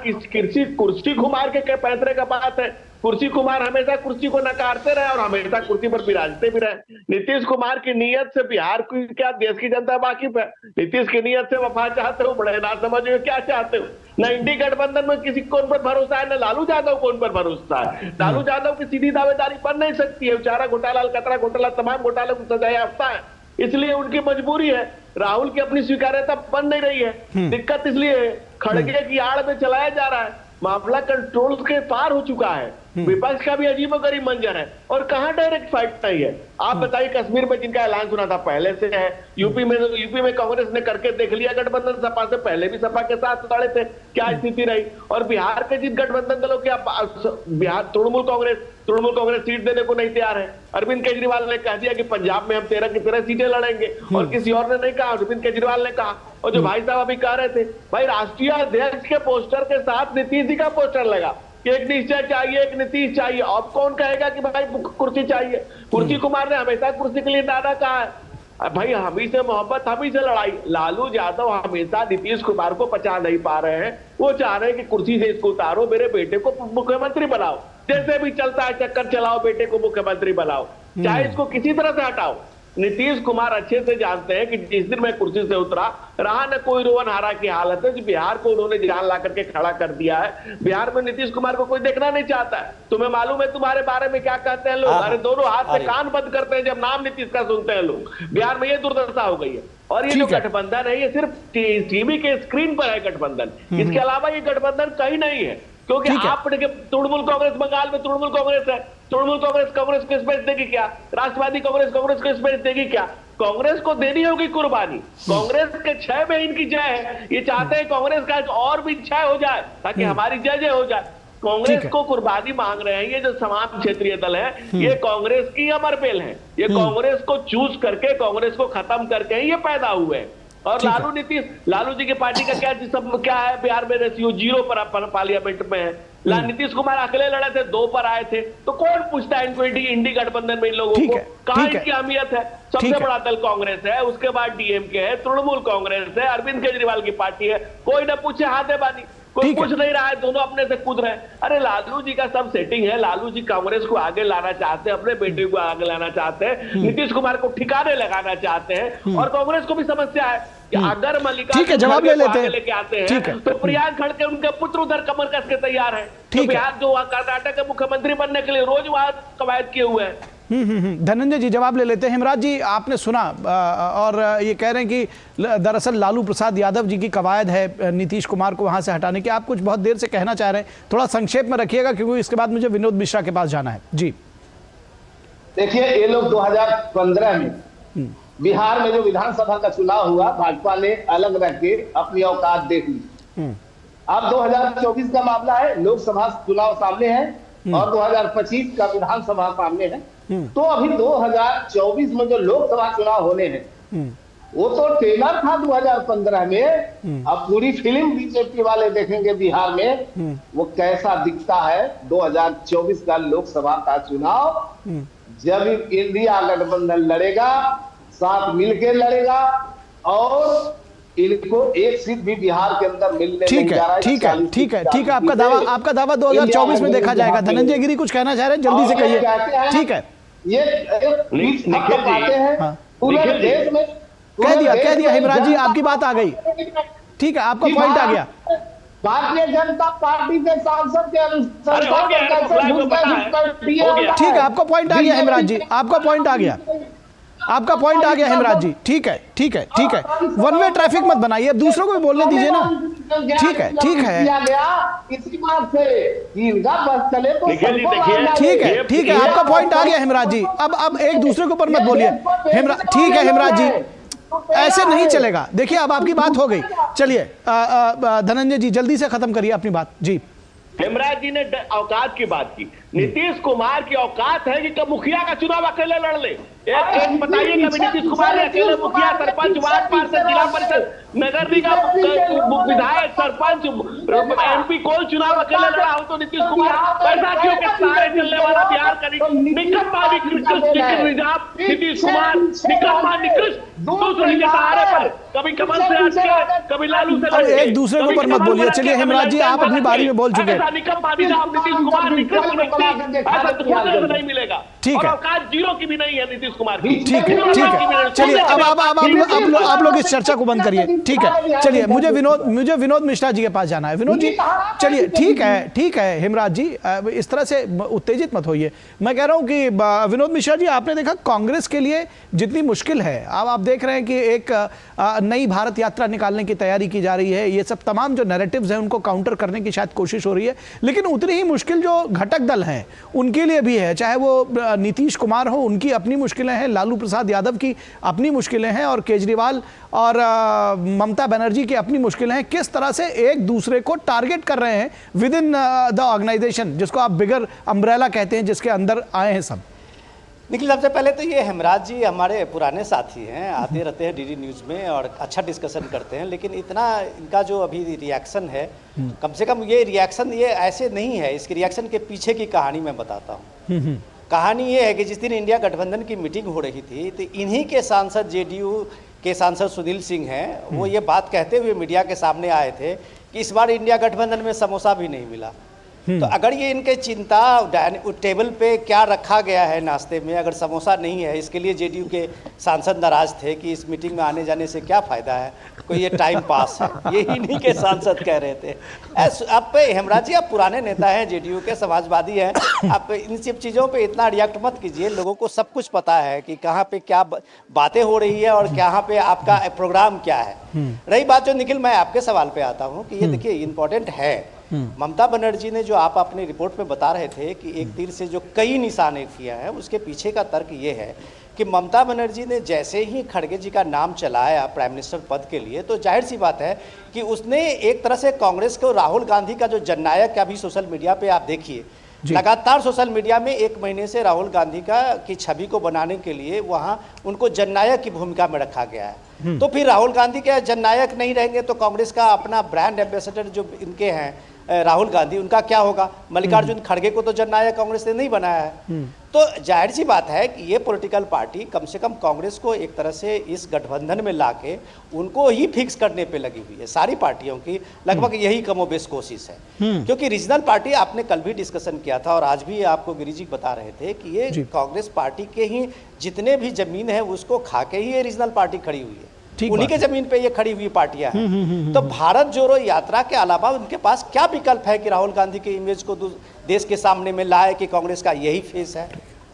कुर्सी कुमार के पैतरे का बात है, कुर्सी कुमार हमेशा कुर्सी को नकारते रहे और हमेशा कुर्सी पर विराजते भी रहे। नीतीश कुमार की नीयत से बिहार की क्या देश की जनता वाकिफ है। नीतीश की नीयत से वफा चाहते हो, बड़े ना समझो क्या चाहते हो। न इंडी गठबंधन में किसी कौन पर भरोसा है, न लालू यादव कौन पर भरोसा है। लालू यादव की सीधी दावेदारी बन नहीं सकती है। चारा घोटाला, अलकतरा घोटाला, तमाम घोटाले को सजा याफ्ता है, इसलिए उनकी मजबूरी है। राहुल की अपनी स्वीकार्यता बन नहीं रही है। दिक्कत इसलिए है खड़गे की आड़ में चलाया जा रहा है, मामला कंट्रोल के पार हो चुका है। विपक्ष का भी अजीबोगरीब मंजर है और कहां डायरेक्ट फाइट नहीं है। आप बताइए, कश्मीर में जिनका ऐलान सुना था पहले से है, यूपी में कांग्रेस ने करके देख लिया गठबंधन, सपा से पहले भी सपा के साथ लड़े थे, क्या स्थिति रही। और बिहार के जिन गठबंधन दलों के बिहार तृणमूल कांग्रेस सीट देने को नहीं तैयार है। अरविंद केजरीवाल ने कह दिया कि पंजाब में हम 13 की 13 सीटें लड़ेंगे, और किसी और ने नहीं कहा, अरविंद केजरीवाल ने कहा। और जो भाई साहब अभी कह रहे थे, भाई राष्ट्रीय अध्यक्ष के पोस्टर के साथ नीतीश जी का पोस्टर लगा कि एक निश्चय चाहिए, एक नीतीश चाहिए। अब कौन कहेगा कि भाई कुर्सी चाहिए? कुर्सी कुमार ने हमेशा कुर्सी के लिए दादा कहा है, भाई हम ही से मोहब्बत, हम ही से लड़ाई। लालू यादव हमेशा नीतीश कुमार को पचा नहीं पा रहे हैं। वो चाह रहे हैं कि कुर्सी से इसको उतारो, मेरे बेटे को मुख्यमंत्री बनाओ, जैसे भी चलता है चक्कर चलाओ, बेटे को मुख्यमंत्री बनाओ, चाहे इसको किसी तरह से हटाओ। नीतीश कुमार अच्छे से जानते हैं कि जिस दिन मैं कुर्सी से उतरा, रहा न कोई रोवन हारा की हालत है। बिहार को उन्होंने जान ला करके खड़ा कर दिया है। बिहार में नीतीश कुमार को कोई देखना नहीं चाहता है। तुम्हें मालूम है तुम्हारे बारे में क्या कहते हैं लोग? अरे दोनों हाथ से कान बंद करते हैं जब नाम नीतीश का सुनते हैं लोग। बिहार में ये दुर्दशा हो गई है। और ये जो गठबंधन है, ये सिर्फ टीवी के स्क्रीन पर है गठबंधन, इसके अलावा ये गठबंधन कहीं नहीं है। क्योंकि आप तृणमूल कांग्रेस, बंगाल में तृणमूल कांग्रेस है, तृणमूल कांग्रेस को स्पेस देगी क्या? राष्ट्रवादी कांग्रेस को स्पेस देगी क्या? कांग्रेस को देनी होगी कुर्बानी। कांग्रेस के क्षय में इनकी जय है। ये चाहते हैं कांग्रेस का और भी क्षय हो जाए ताकि हमारी जय जय हो जाए। कांग्रेस को कुर्बानी मांग रहे हैं ये जो समान क्षेत्रीय दल है, ये कांग्रेस की अमर बेल है। ये कांग्रेस को चूज करके, कांग्रेस को खत्म करके ये पैदा हुए हैं। और लालू जी की पार्टी का क्या है बिहार में? रेशियो 0 पर पार्लियामेंट में है। नीतीश कुमार अकेले लड़े थे, 2 पर आए थे। तो कौन पूछता है इंडी गठबंधन में इन लोगों को? कहां इनकी अहमियत है? सबसे बड़ा दल कांग्रेस है, उसके बाद डीएमके है, तृणमूल कांग्रेस है, अरविंद केजरीवाल की पार्टी है। कोई ना पूछे हाथे बानी, कोई पूछ नहीं रहा है, दोनों अपने से कूद रहे हैं। अरे लालू जी का सब सेटिंग है। लालू जी कांग्रेस को आगे लाना चाहते हैं, अपने बेटे को आगे लाना चाहते हैं, नीतीश कुमार को ठिकाने लगाना चाहते हैं। और कांग्रेस को भी समस्या है कि अगर मल्लिकार्जुन जवाब ले लेते हैं, लेके आते हैं तो प्रियांक खड़गे उनके पुत्र उधर कमर कस के तैयार है। तो बिहार जो कर्नाटक के मुख्यमंत्री बनने के लिए रोज वहां कवायद किए हुए हैं। धनंजय जी जवाब ले लेते हैं। हेमराज जी, आपने सुना और ये कह रहे हैं कि दरअसल लालू प्रसाद यादव जी की कवायद है नीतीश कुमार को वहां से हटाने की। आप कुछ बहुत देर से कहना चाह रहे हैं, थोड़ा संक्षेप में रखिएगा क्योंकि इसके बाद मुझे विनोद मिश्रा के पास जाना है। जी देखिए, ये लोग 2015 में बिहार में जो विधानसभा का चुनाव हुआ, भाजपा ने अलग रह के अपनी औकात देख ली। अब 2024 का मामला है, लोकसभा चुनाव सामने है और 2025 का विधानसभा सामने है। तो अभी 2024 में जो लोकसभा चुनाव होने हैं वो तो ट्रेलर था 2015 में। अब पूरी फिल्म बीजेपी वाले देखेंगे बिहार में वो कैसा दिखता है। 2024 का लोकसभा का चुनाव जब इंडिया गठबंधन लड़ेगा, साथ मिलकर लड़ेगा और इनको एक सीट भी बिहार के अंदर मिलने ठीक नहीं जा रहा है, ठीक है, ठीक है, ठीक है। आपका दावा 2024 में देखा जाएगा। धनंजय गिरी कुछ कहना चाह रहे हैं, जल्दी से कहिए। ठीक है, ये पाते हैं पूरे देश में। कह दिया हेमराज जी, आपकी बात आ गई। ठीक है, आपका पॉइंट आ गया। भारतीय जनता पार्टी के सांसद के अनुसार ठीक है, आपका पॉइंट आ गया हेमराज जी, आपका पॉइंट आ गया, आपका पॉइंट आ गया हेमराज जी। ठीक है, ठीक है, ठीक है। वन वे ट्रैफिक मत बनाइए, दूसरों को भी बोलने दीजिए ना। ठीक है, ठीक है, इसी बात से इनका बस चले तो ठीक है, ठीक है, आपका पॉइंट आ गया हेमराज जी। अब एक दूसरे के ऊपर मत बोलिए हेमराज। ठीक है हेमराज जी, ऐसे नहीं चलेगा। देखिए अब आपकी बात हो गई, चलिए धनंजय जी जल्दी से खत्म करिए अपनी बात जी। हेमराज जी ने औकात की बात की। नीतीश कुमार की औकात है कि कब मुखिया का चुनाव अकेले लड़ ले। एक बताइए कभी नीतीश कुमार ने अकेले मुखिया, सरपंच, वार्ड पार्षद, जिला परिषद, नगर निगम विधायक, सरपंच, MP कोई चुनाव अकेले लड़ा हो तो नीतीश कुमार पैसा क्यों के सहारे चलने वाला बिहार का निकम्मा निजाम नीतीश कुमार, निकम्मा निकृष्ट, दूसरे के सहारे पर कभी कमल से हटके, कभी लालू से लड़के। एक दूसरे के ऊपर मत बोलिए। चलिए हेमराज जी, आप अपनी बारी में बोल चुके हैं। निकम्मा निजाम नीतीश कुमार निकृष्ट ऐसा तो नहीं मिलेगा। ठीक है, औकात जीरो की भी नहीं है नीतीश कुमार की। ठीक है, ठीक है। चलिए अब आप लोग इस चर्चा को बंद करिए। ठीक है, चलिए मुझे विनोद मिश्रा जी के पास जाना है। विनोद जी चलिए, ठीक है, ठीक है हेमराज जी, इस तरह से उत्तेजित मत होइए। मैं कह रहा हूं कि विनोद मिश्रा जी, आपने देखा कांग्रेस के लिए जितनी मुश्किल है, अब आप देख रहे हैं कि एक नई भारत यात्रा निकालने की तैयारी की जा रही है। ये सब तमाम जो नैरेटिव्स हैं उनको काउंटर करने की शायद कोशिश हो रही है, लेकिन उतनी ही मुश्किल जो घटक दल हैं उनके लिए भी है। चाहे वो नीतीश कुमार हो, उनकी अपनी मुश्किलें हैं, लालू प्रसाद यादव की अपनी मुश्किलें हैं, और केजरीवाल और ममता बनर्जी की अपनी मुश्किलें हैं। किस तरह से एक दूसरे को टारगेट कर रहे हैं विद इन द ऑर्गेनाइजेशन, जिसको आप बिगर अम्ब्रेला कहते हैं, जिसके अंदर आए हैं सब। निखिल, सबसे पहले तो ये हेमराज जी हमारे पुराने साथी हैं, आते रहते हैं DD न्यूज़ में और अच्छा डिस्कशन करते हैं, लेकिन इतना इनका जो अभी रिएक्शन है, कम से कम ये रिएक्शन ये ऐसे नहीं है। इसके रिएक्शन के पीछे की कहानी मैं बताता हूँ। कहानी ये है कि जिस दिन इंडिया गठबंधन की मीटिंग हो रही थी तो इन्हीं के सांसद, JDU के सांसद सुनील सिंह हैं, वो ये बात कहते हुए मीडिया के सामने आए थे कि इस बार इंडिया गठबंधन में समोसा भी नहीं मिला। तो अगर ये इनके चिंता टेबल पे क्या रखा गया है नाश्ते में, अगर समोसा नहीं है, इसके लिए JDU के सांसद नाराज थे कि इस मीटिंग में आने जाने से क्या फ़ायदा है, कोई ये टाइम पास है, ये इन्हीं के सांसद कह रहे थे। आप हेमराज जी, आप पुराने नेता हैं, JDU के, समाजवादी हैं, आप इन सब चीज़ों पे इतना रिएक्ट मत कीजिए। लोगों को सब कुछ पता है कि कहाँ पे क्या बातें हो रही है और कहाँ पे आपका प्रोग्राम क्या है। रही बात जो निखिल, मैं आपके सवाल पे आता हूँ कि ये देखिए इम्पोर्टेंट है। ममता बनर्जी ने जो आप अपनी रिपोर्ट में बता रहे थे कि एक तीर से जो कई निशाने किया है, उसके पीछे का तर्क ये है कि ममता बनर्जी ने जैसे ही खड़गे जी का नाम चलाया प्राइम मिनिस्टर पद के लिए, तो जाहिर सी बात है कि उसने एक तरह से कांग्रेस को, राहुल गांधी का जो जननायक अभी सोशल मीडिया पे आप देखिए, लगातार सोशल मीडिया में एक महीने से राहुल गांधी की छवि को बनाने के लिए वहां उनको जननायक की भूमिका में रखा गया है। तो फिर राहुल गांधी के जननायक नहीं रहेंगे तो कांग्रेस का अपना ब्रांड एम्बेसडर जो इनके हैं राहुल गांधी, उनका क्या होगा? मल्लिकार्जुन खड़गे को तो जननायक कांग्रेस ने नहीं बनाया है। तो जाहिर सी बात है कि ये पॉलिटिकल पार्टी कम से कम कांग्रेस को एक तरह से इस गठबंधन में लाके उनको ही फिक्स करने पे लगी हुई है। सारी पार्टियों की लगभग यही कमोबेश कोशिश है, क्योंकि रीजनल पार्टी, आपने कल भी डिस्कशन किया था और आज भी आपको गिरी जी बता रहे थे कि ये कांग्रेस पार्टी के ही जितने भी जमीन है उसको खा के ही ये रीजनल पार्टी खड़ी हुई है, उन्हीं के जमीन पे ये खड़ी हुई पार्टियां हैं। तो भारत जोड़ो यात्रा के अलावा उनके पास क्या विकल्प है कि राहुल गांधी के इमेज को देश के सामने में लाए कि कांग्रेस का यही फेस है?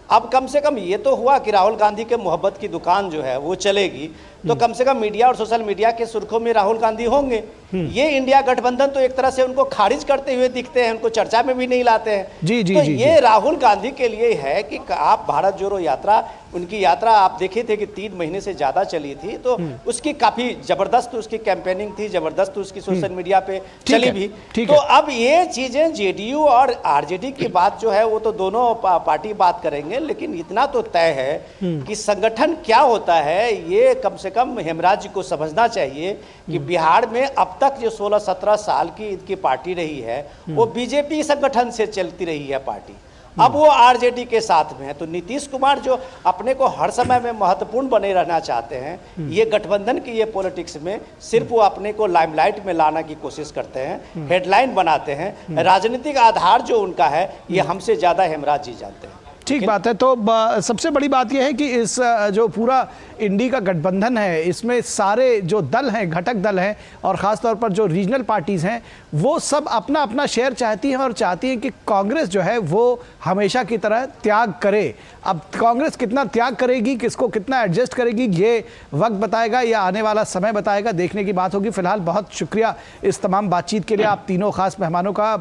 अब कम से कम ये तो हुआ कि राहुल गांधी के मोहब्बत की दुकान जो है वो चलेगी, तो कम से कम मीडिया और सोशल मीडिया के सुर्खों में राहुल गांधी होंगे। ये इंडिया गठबंधन तो एक तरह से उनको खारिज करते हुए दिखते हैं, उनको चर्चा में भी नहीं लाते हैं। तो ये राहुल गांधी के लिए है कि आप भारत जोड़ो यात्रा, उनकी यात्रा आप देखे थे कि 3 महीने से ज्यादा चली थी, तो उसकी काफी जबरदस्त उसकी कैंपेनिंग थी, जबरदस्त उसकी सोशल मीडिया पे चली भी। तो अब ये चीजें JDU और RJD की बात जो है वो तो दोनों पार्टी बात करेंगे, लेकिन इतना तो तय है कि संगठन क्या होता है ये कम से कम हेमराज जी को समझना चाहिए कि बिहार में अब तक जो 16-17 साल की इनकी पार्टी रही है वो BJP संगठन से चलती रही है पार्टी, अब वो आरजेडी के साथ में है। तो नीतीश कुमार जो अपने को हर समय में महत्वपूर्ण बने रहना चाहते हैं, ये गठबंधन की ये पॉलिटिक्स में सिर्फ वो अपने को लाइमलाइट में लाने की कोशिश करते हैं, हेडलाइन बनाते हैं। राजनीतिक आधार जो उनका है ये हमसे ज्यादा हेमराज जी जानते हैं। ठीक बात है। तो सबसे बड़ी बात यह है कि इस जो पूरा इंडी का गठबंधन है, इसमें सारे जो दल हैं, घटक दल हैं, और ख़ास तौर पर जो रीजनल पार्टीज़ हैं, वो सब अपना अपना शेयर चाहती हैं और चाहती हैं कि कांग्रेस जो है वो हमेशा की तरह त्याग करे। अब कांग्रेस कितना त्याग करेगी, किसको कितना एडजस्ट करेगी, ये वक्त बताएगा या आने वाला समय बताएगा, देखने की बात होगी। फिलहाल बहुत शुक्रिया इस तमाम बातचीत के लिए आप तीनों खास मेहमानों का,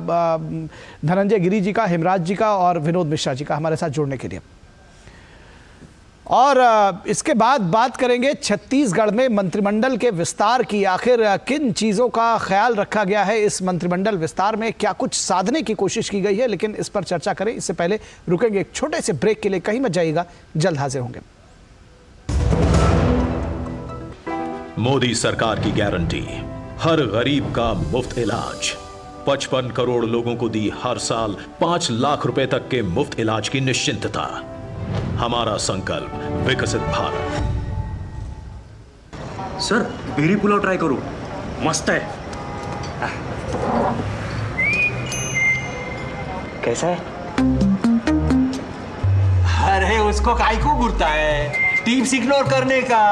धनंजय गिरी जी का, हेमराज जी का और विनोद मिश्रा जी का, हमारे साथ जुड़ने के लिए। और इसके बाद बात करेंगे छत्तीसगढ़ में मंत्रिमंडल के विस्तार की। आखिर किन चीज़ों का ख्याल रखा गया है इस मंत्रिमंडल विस्तार में, क्या कुछ साधने की कोशिश की गई है, लेकिन इस पर चर्चा करें इससे पहले रुकेंगे एक छोटे से ब्रेक के लिए। कहीं मत जाइएगा, जल्द हाजिर होंगे। मोदी सरकार की गारंटी, हर गरीब का मुफ्त इलाज। 55 करोड़ लोगों को दी हर साल 5 लाख रुपए तक के मुफ्त इलाज की निश्चिंतता। हमारा संकल्प, विकसित Bharat. Sir, berry pulao try करो, मस्त है। कैसा है? अरे उसको काहे को घूरता है? टिप्स इग्नोर करने का,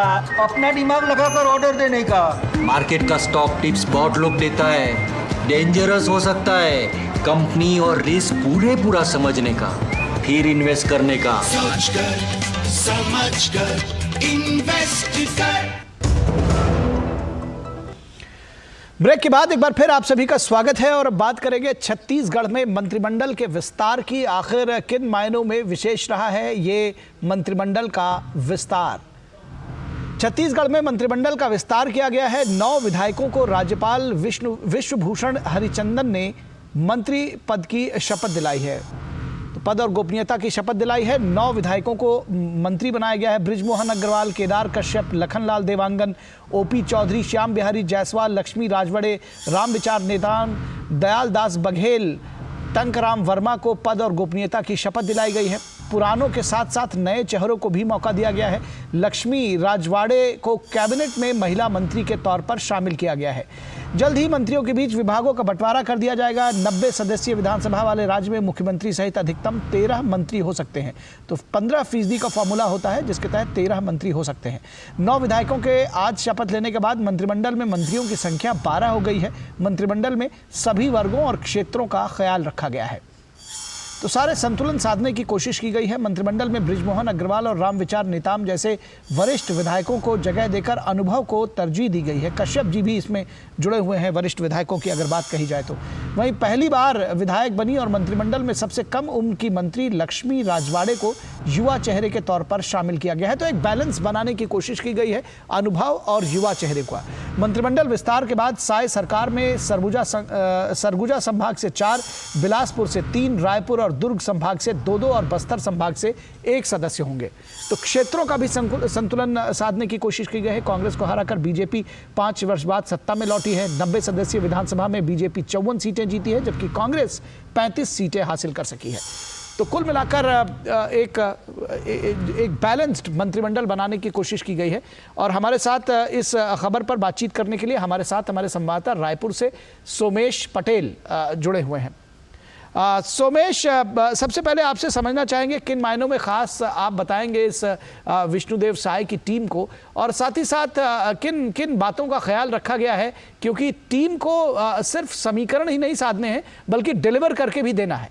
अपना दिमाग लगाकर ऑर्डर देने का। मार्केट का स्टॉक टिप्स बहुत लोग देता है, डेंजरस हो सकता है। कंपनी और रिस्क पूरा समझने का, फिर इन्वेस्ट करने का। सोच कर, समझ कर, इन्वेस्ट कर। ब्रेक के बाद एक बार फिर आप सभी का स्वागत है और अब बात करेंगे छत्तीसगढ़ में मंत्रिमंडल के विस्तार की। आखिर किन मायनों में विशेष रहा है ये मंत्रिमंडल का विस्तार। छत्तीसगढ़ में मंत्रिमंडल का विस्तार किया गया है। 9 विधायकों को राज्यपाल विश्वभूषण हरिचंदन ने मंत्री पद की शपथ दिलाई है, तो पद और गोपनीयता की शपथ दिलाई है। 9 विधायकों को मंत्री बनाया गया है। बृजमोहन अग्रवाल, केदार कश्यप, लखनलाल देवांगन, ओपी चौधरी, श्याम बिहारी जायसवाल, लक्ष्मी राजवाड़े, रामविचार नेताम, दयाल दास बघेल, टंकराम वर्मा को पद और गोपनीयता की शपथ दिलाई गई है। पुरानों के साथ साथ नए चेहरों को भी मौका दिया गया है। लक्ष्मी राजवाड़े को कैबिनेट में महिला मंत्री के तौर पर शामिल किया गया है। जल्द ही मंत्रियों के बीच विभागों का बंटवारा कर दिया जाएगा। 90 सदस्यीय विधानसभा वाले राज्य में मुख्यमंत्री सहित अधिकतम 13 मंत्री हो सकते हैं, तो 15% का फॉर्मूला होता है जिसके तहत 13 मंत्री हो सकते हैं। 9 विधायकों के आज शपथ लेने के बाद मंत्रिमंडल में मंत्रियों की संख्या 12 हो गई है। मंत्रिमंडल में सभी वर्गों और क्षेत्रों का ख्याल रखा गया है, तो सारे संतुलन साधने की कोशिश की गई है। मंत्रिमंडल में बृजमोहन अग्रवाल और रामविचार नेताम जैसे वरिष्ठ विधायकों को जगह देकर अनुभव को तरजीह दी गई है। कश्यप जी भी इसमें जुड़े हुए हैं वरिष्ठ विधायकों की अगर बात कही जाए तो। वहीं पहली बार विधायक बनी और मंत्रिमंडल में सबसे कम उम्र की मंत्री लक्ष्मी राजवाड़े को युवा चेहरे के तौर पर शामिल किया गया है, तो एक बैलेंस बनाने की कोशिश की गई है अनुभव और युवा चेहरे का। मंत्रिमंडल विस्तार के बाद साय सरकार में सरगुजा संभाग से 4, बिलासपुर से 3, रायपुर और दुर्ग संभाग से 2 और बस्तर संभाग से 1 सदस्य होंगे। तो क्षेत्रों का भी संतुलन साधने की कोशिश की गई है। कांग्रेस को हराकर बीजेपी 5 वर्ष बाद सत्ता में लौटी है। 90 सदस्यीय विधानसभा में बीजेपी 54 सीटें जीती है, जबकि कांग्रेस 35 सीटें हासिल कर सकी है। तो कुल मिलाकर एक बैलेंस्ड मंत्रिमंडल बनाने की कोशिश की गई है। और हमारे साथ इस खबर पर बातचीत करने के लिए हमारे साथ हमारे संवाददाता रायपुर से सोमेश पटेल जुड़े हुए हैं। सोमेश, सबसे पहले आपसे समझना चाहेंगे किन मायनों में खास आप बताएंगे इस विष्णुदेव साय की टीम को, और साथ ही साथ किन किन बातों का ख्याल रखा गया है, क्योंकि टीम को सिर्फ समीकरण ही नहीं साधने हैं बल्कि डिलीवर करके भी देना है।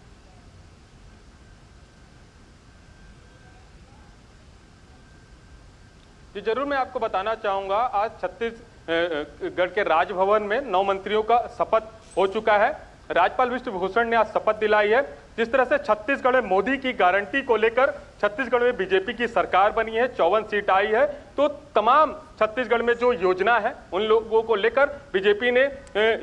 जी जरूर, मैं आपको बताना चाहूंगा आज छत्तीसगढ़ के राजभवन में 9 मंत्रियों का शपथ हो चुका है। राज्यपाल विश्वभूषण ने आज शपथ दिलाई है। जिस तरह से छत्तीसगढ़ में मोदी की गारंटी को लेकर छत्तीसगढ़ में बीजेपी की सरकार बनी है, 54 सीट आई है, तो तमाम छत्तीसगढ़ में जो योजना है उन लोगों को लेकर बीजेपी ने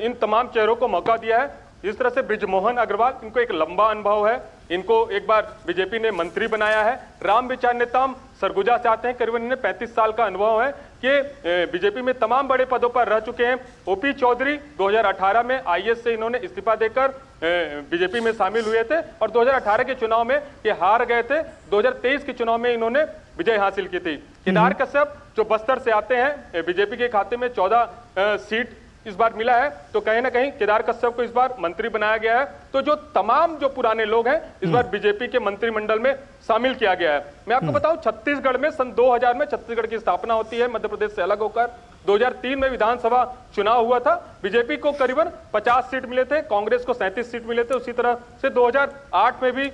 इन तमाम चेहरों को मौका दिया है। जिस तरह से बृजमोहन अग्रवाल, इनको एक लंबा अनुभव है, इनको एक बार बीजेपी ने मंत्री बनाया है। रामविचार नेताम सरगुजा से आते हैं, करीबन इन्हें 35 साल का अनुभव है ये बीजेपी में तमाम बड़े पदों पर रह चुके हैं। ओपी चौधरी 2018 में आईएएस से इन्होंने इस्तीफा देकर बीजेपी में शामिल हुए थे और 2018 के चुनाव में ये हार गए थे। 2023 के चुनाव में इन्होंने विजय हासिल की थी। केदार कश्यप जो बस्तर से आते हैं, बीजेपी के खाते में 14 सीट इस बार मिला है, तो कहीं ना कहीं केदार कश्यप को इस बार मंत्री बनाया गया है। तो जो तमाम जो पुराने लोग हैं इस बार बीजेपी के मंत्रिमंडल में शामिल किया गया है। मैं आपको बताऊं, छत्तीसगढ़ में सन 2000 में छत्तीसगढ़ की स्थापना होती है मध्य प्रदेश से अलग होकर। 2003 में विधानसभा चुनाव हुआ था, बीजेपी को करीबन 50 सीट मिले थे, कांग्रेस को 37 सीट मिले थे। उसी तरह से 2008 में भी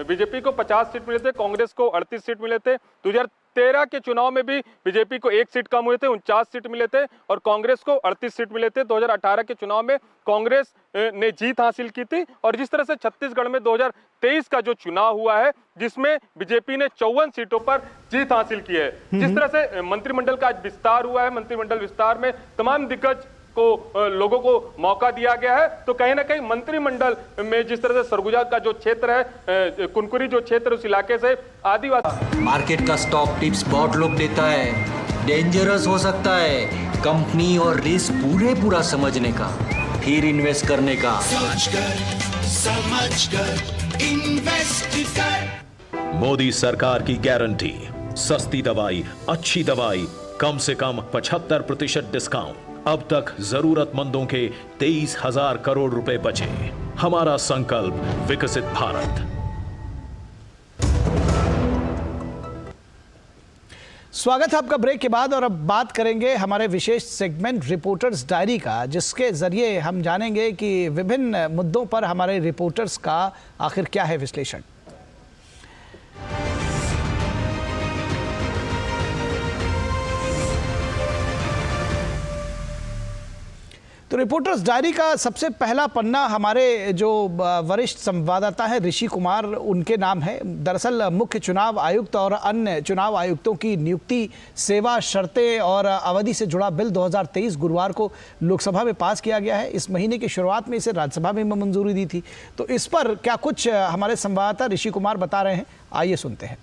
बीजेपी को 50 सीट मिले थे, कांग्रेस को 38 सीट मिले थे। 2013 के चुनाव में भी बीजेपी को 1 सीट कम हुए थे, 49 सीट मिले थे और कांग्रेस को 38 सीट मिले थे। 2018 के चुनाव में कांग्रेस ने जीत हासिल की थी और जिस तरह से छत्तीसगढ़ में 2023 का जो चुनाव हुआ है जिसमें बीजेपी ने 54 सीटों पर जीत हासिल की है। जिस तरह से मंत्रिमंडल का आज विस्तार हुआ है, मंत्रिमंडल विस्तार में तमाम दिग्गज को लोगों को मौका दिया गया है, तो कहीं ना कहीं मंत्रिमंडल में जिस तरह से सरगुजा का जो क्षेत्र है, कुनकुरी जो क्षेत्र उस इलाके से आदिवासी मार्केट का स्टॉक टिप्स बहुत लोग देता है, डेंजरस हो सकता है। कंपनी और रिस्क पूरा समझने का, फिर इन्वेस्ट करने का। सोचकर समझकर इन्वेस्ट कर। मोदी सरकार की गारंटी, सस्ती दवाई, अच्छी दवाई, कम से कम 75% डिस्काउंट। अब तक जरूरतमंदों के 23,000 करोड़ रुपए बचे। हमारा संकल्प विकसित भारत। स्वागत है आपका ब्रेक के बाद और अब बात करेंगे हमारे विशेष सेगमेंट रिपोर्टर्स डायरी का, जिसके जरिए हम जानेंगे कि विभिन्न मुद्दों पर हमारे रिपोर्टर्स का आखिर क्या है विश्लेषण। तो रिपोर्टर्स डायरी का सबसे पहला पन्ना हमारे जो वरिष्ठ संवाददाता हैं ऋषि कुमार, उनके नाम है। दरअसल मुख्य चुनाव आयुक्त और अन्य चुनाव आयुक्तों की नियुक्ति, सेवा शर्तें और अवधि से जुड़ा बिल 2023 गुरुवार को लोकसभा में पास किया गया है। इस महीने की शुरुआत में इसे राज्यसभा में मंजूरी दी थी। तो इस पर क्या कुछ हमारे संवाददाता ऋषि कुमार बता रहे हैं, आइए सुनते हैं।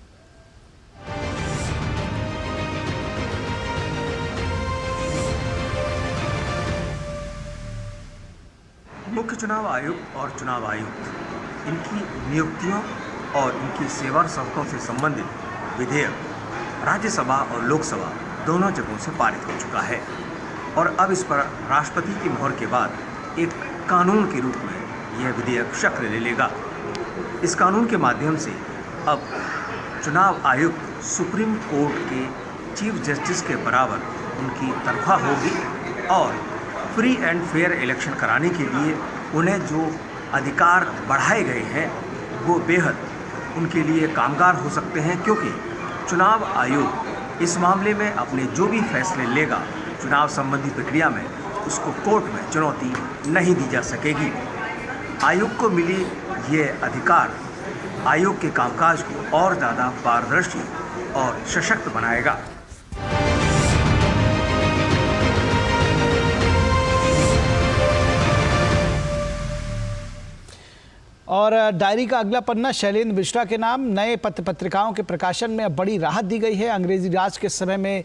मुख्य चुनाव आयुक्त और चुनाव आयुक्त, इनकी नियुक्तियों और इनकी सेवा शर्तों से संबंधित विधेयक राज्यसभा और लोकसभा दोनों जगहों से पारित हो चुका है और अब इस पर राष्ट्रपति की मोहर के बाद एक कानून के रूप में यह विधेयक शक्ल ले लेगा। इस कानून के माध्यम से अब चुनाव आयुक्त सुप्रीम कोर्ट के चीफ जस्टिस के बराबर उनकी तनख्वाह होगी और फ्री एंड फेयर इलेक्शन कराने के लिए उन्हें जो अधिकार बढ़ाए गए हैं वो बेहद उनके लिए कामगार हो सकते हैं, क्योंकि चुनाव आयोग इस मामले में अपने जो भी फैसले लेगा चुनाव संबंधी प्रक्रिया में, उसको कोर्ट में चुनौती नहीं दी जा सकेगी। आयोग को मिली ये अधिकार आयोग के कामकाज को और ज़्यादा पारदर्शी और सशक्त बनाएगा। और डायरी का अगला पन्ना शैलेंद्र मिश्रा के नाम। नए पत्र पत्रिकाओं के प्रकाशन में अब बड़ी राहत दी गई है। अंग्रेजी राज के समय में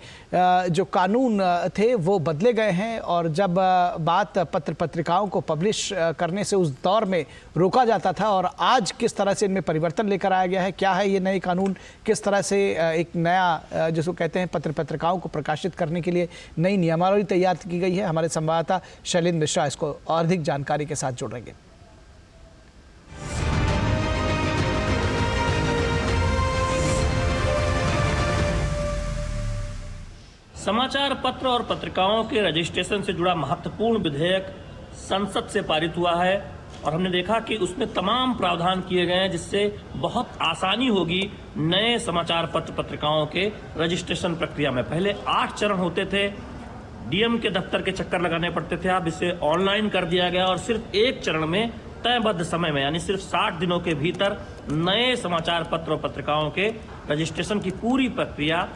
जो कानून थे वो बदले गए हैं और जब बात पत्र पत्रिकाओं को पब्लिश करने से उस दौर में रोका जाता था, और आज किस तरह से इनमें परिवर्तन लेकर आया गया है, क्या है ये नए कानून, किस तरह से एक नया जिसको कहते हैं पत्र पत्रिकाओं को प्रकाशित करने के लिए नई नियमावली तैयार की गई है, हमारे संवाददाता शैलेंद्र मिश्रा इसको और अधिक जानकारी के साथ जोड़ेंगे। समाचार पत्र और पत्रिकाओं के रजिस्ट्रेशन से जुड़ा महत्वपूर्ण विधेयक संसद से पारित हुआ है और हमने देखा कि उसमें तमाम प्रावधान किए गए हैं जिससे बहुत आसानी होगी नए समाचार पत्र पत्रिकाओं के रजिस्ट्रेशन प्रक्रिया में। पहले 8 चरण होते थे, डीएम के दफ्तर के चक्कर लगाने पड़ते थे, अब इसे ऑनलाइन कर दिया गया और सिर्फ एक चरण में तयबद्ध समय में यानी सिर्फ 60 दिनों के भीतर नए समाचार पत्र और पत्रिकाओं के रजिस्ट्रेशन की पूरी प्रक्रिया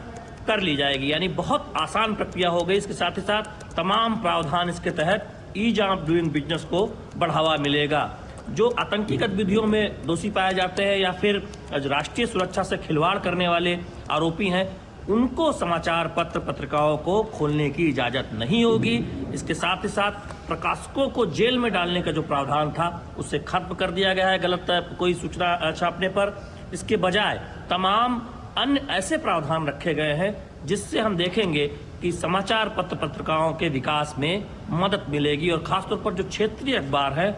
कर ली जाएगी। यानी बहुत आसान प्रक्रिया हो गई। इसके साथ ही साथ तमाम प्रावधान इसके तहत ईज ऑफ डूइंग बिजनेस को बढ़ावा मिलेगा। जो आतंकी गतिविधियों में दोषी पाए जाते हैं या फिर राष्ट्रीय सुरक्षा से खिलवाड़ करने वाले आरोपी हैं, उनको समाचार पत्र पत्रिकाओं को खोलने की इजाजत नहीं होगी। इसके साथ ही साथ प्रकाशकों को जेल में डालने का जो प्रावधान था उसे खत्म कर दिया गया है गलत कोई सूचना छापने पर। इसके बजाय तमाम अन्य ऐसे प्रावधान रखे गए हैं जिससे हम देखेंगे कि समाचार पत्र पत्रिकाओं के विकास में मदद मिलेगी और खासतौर पर जो क्षेत्रीय अखबार है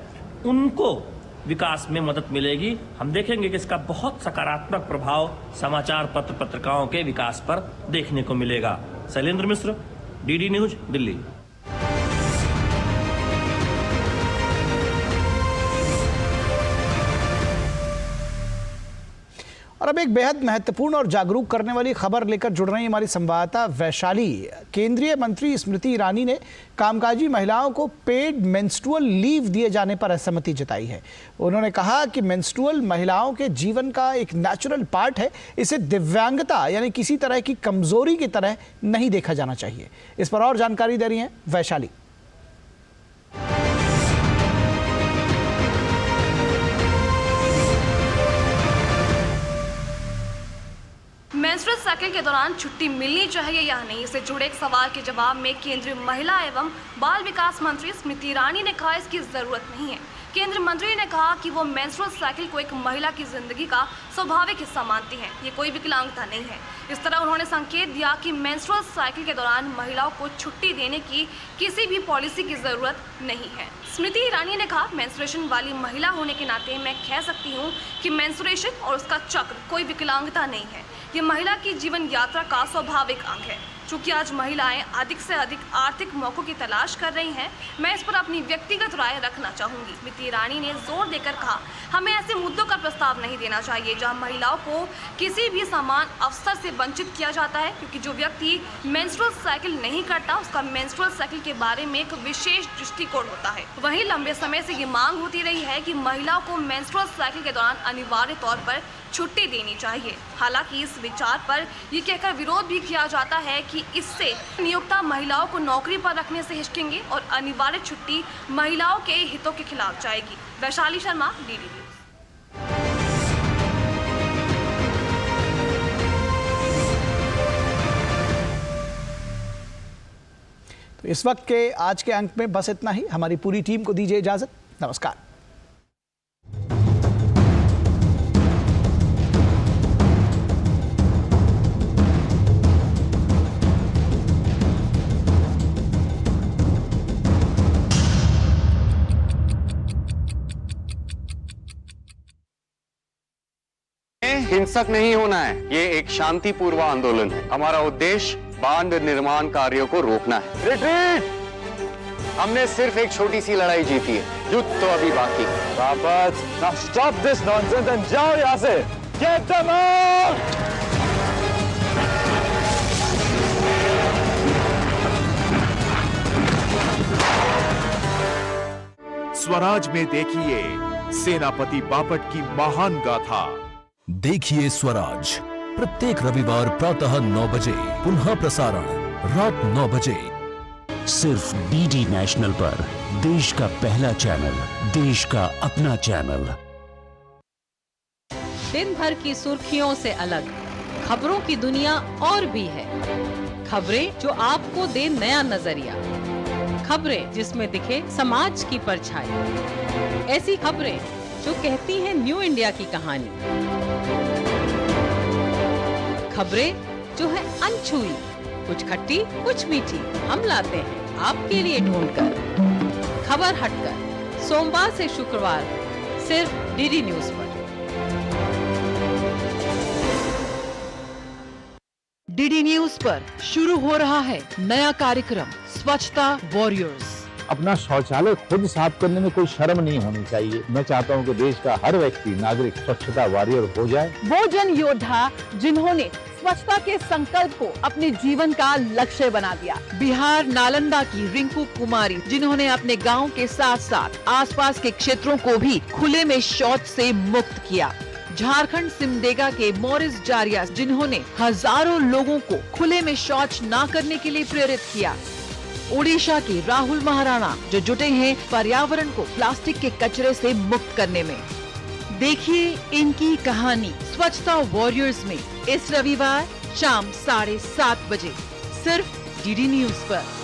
उनको विकास में मदद मिलेगी। हम देखेंगे कि इसका बहुत सकारात्मक प्रभाव समाचार पत्र पत्रिकाओं के विकास पर देखने को मिलेगा। शैलेंद्र मिश्र, डीडी न्यूज, दिल्ली। और अब एक बेहद महत्वपूर्ण और जागरूक करने वाली खबर लेकर जुड़ रही हमारी संवाददाता वैशाली। केंद्रीय मंत्री स्मृति ईरानी ने कामकाजी महिलाओं को पेड मेंस्ट्रुअल लीव दिए जाने पर असहमति जताई है। उन्होंने कहा कि मेंस्ट्रुअल महिलाओं के जीवन का एक नेचुरल पार्ट है, इसे दिव्यांगता यानी किसी तरह की कमजोरी की तरह नहीं देखा जाना चाहिए। इस पर और जानकारी दे रही है वैशाली। मेंस्ट्रुअल साइकिल के दौरान छुट्टी मिलनी चाहिए या नहीं, इससे जुड़े एक सवाल के जवाब में केंद्रीय महिला एवं बाल विकास मंत्री स्मृति ईरानी ने कहा इसकी जरूरत नहीं है। केंद्रीय मंत्री ने कहा कि वो मेंस्ट्रुअल साइकिल को एक महिला की जिंदगी का स्वाभाविक हिस्सा मानती हैं, ये कोई विकलांगता नहीं है। इस तरह उन्होंने संकेत दिया कि मेंस्ट्रुअल साइकिल के दौरान महिलाओं को छुट्टी देने की किसी भी पॉलिसी की जरूरत नहीं है। स्मृति ईरानी ने कहा, मेंस्ट्रुएशन वाली महिला होने के नाते मैं कह सकती हूँ कि मेंस्ट्रुएशन और उसका चक्र कोई विकलांगता नहीं है, ये महिला की जीवन यात्रा का स्वाभाविक अंग है। चूंकि आज महिलाएं अधिक से अधिक आर्थिक मौकों की तलाश कर रही हैं, मैं इस पर अपनी व्यक्तिगत राय रखना चाहूंगी। स्मृति ईरानी ने जोर देकर कहा, हमें ऐसे मुद्दों का प्रस्ताव नहीं देना चाहिए जहां महिलाओं को किसी भी समान अवसर से वंचित किया जाता है, क्योंकि जो व्यक्ति मेंस्ट्रुअल साइकिल नहीं करता उसका मेंस्ट्रुअल साइकिल के बारे में एक विशेष दृष्टिकोण होता है। वहीं लंबे समय से ये मांग होती रही है कि महिलाओं को मेंस्ट्रुअल साइकिल के दौरान अनिवार्य तौर पर छुट्टी देनी चाहिए। हालांकि इस विचार पर ये कहकर विरोध भी किया जाता है कि इससे नियोक्ता महिलाओं को नौकरी पर रखने से हिचकेंगे और अनिवार्य छुट्टी महिलाओं के हितों के खिलाफ जाएगी। Vaishali Sharma, DD news. तो इस वक्त के आज के अंक में बस इतना ही। हमारी पूरी टीम को दीजिए इजाजत। नमस्कार। हिंसक नहीं होना है, ये एक शांतिपूर्ण आंदोलन है। हमारा उद्देश्य बांध निर्माण कार्यों को रोकना है। रिट्रीट! हमने सिर्फ एक छोटी सी लड़ाई जीती है, युद्ध तो अभी बाकी है। वापस! Now stop this nonsense and जाओ यहाँ से! Get them out! स्वराज में देखिए सेनापति बापट की महान गाथा। देखिए स्वराज प्रत्येक रविवार प्रातः 9 बजे, पुनः प्रसारण रात 9 बजे, सिर्फ डीडी नेशनल पर। देश का पहला चैनल, देश का अपना चैनल। दिन भर की सुर्खियों से अलग खबरों की दुनिया और भी है। खबरें जो आपको दे नया नजरिया, खबरें जिसमें दिखे समाज की परछाई, ऐसी खबरें जो कहती हैं न्यू इंडिया की कहानी, खबरें जो है अनछुई, कुछ खट्टी कुछ मीठी, हम लाते हैं आपके लिए ढूंढकर। खबर हटकर सोमवार से शुक्रवार सिर्फ डीडी न्यूज पर। डीडी न्यूज पर शुरू हो रहा है नया कार्यक्रम स्वच्छता वॉरियर्स। अपना शौचालय खुद साफ करने में कोई शर्म नहीं होनी चाहिए। मैं चाहता हूं कि देश का हर व्यक्ति नागरिक स्वच्छता वॉरियर हो जाए। वो जन योद्धा जिन्होंने स्वच्छता के संकल्प को अपने जीवन का लक्ष्य बना दिया। बिहार नालंदा की रिंकू कुमारी, जिन्होंने अपने गांव के साथ साथ आसपास के क्षेत्रों को भी खुले में शौच से मुक्त किया। झारखंड सिमडेगा के मॉरिस जारिया, जिन्होंने हजारों लोगों को खुले में शौच न करने के लिए प्रेरित किया। ओडिशा के राहुल महाराणा, जो जुटे हैं पर्यावरण को प्लास्टिक के कचरे से मुक्त करने में। देखिए इनकी कहानी स्वच्छता वॉरियर्स में इस रविवार शाम 7:30 बजे, सिर्फ डीडी न्यूज पर।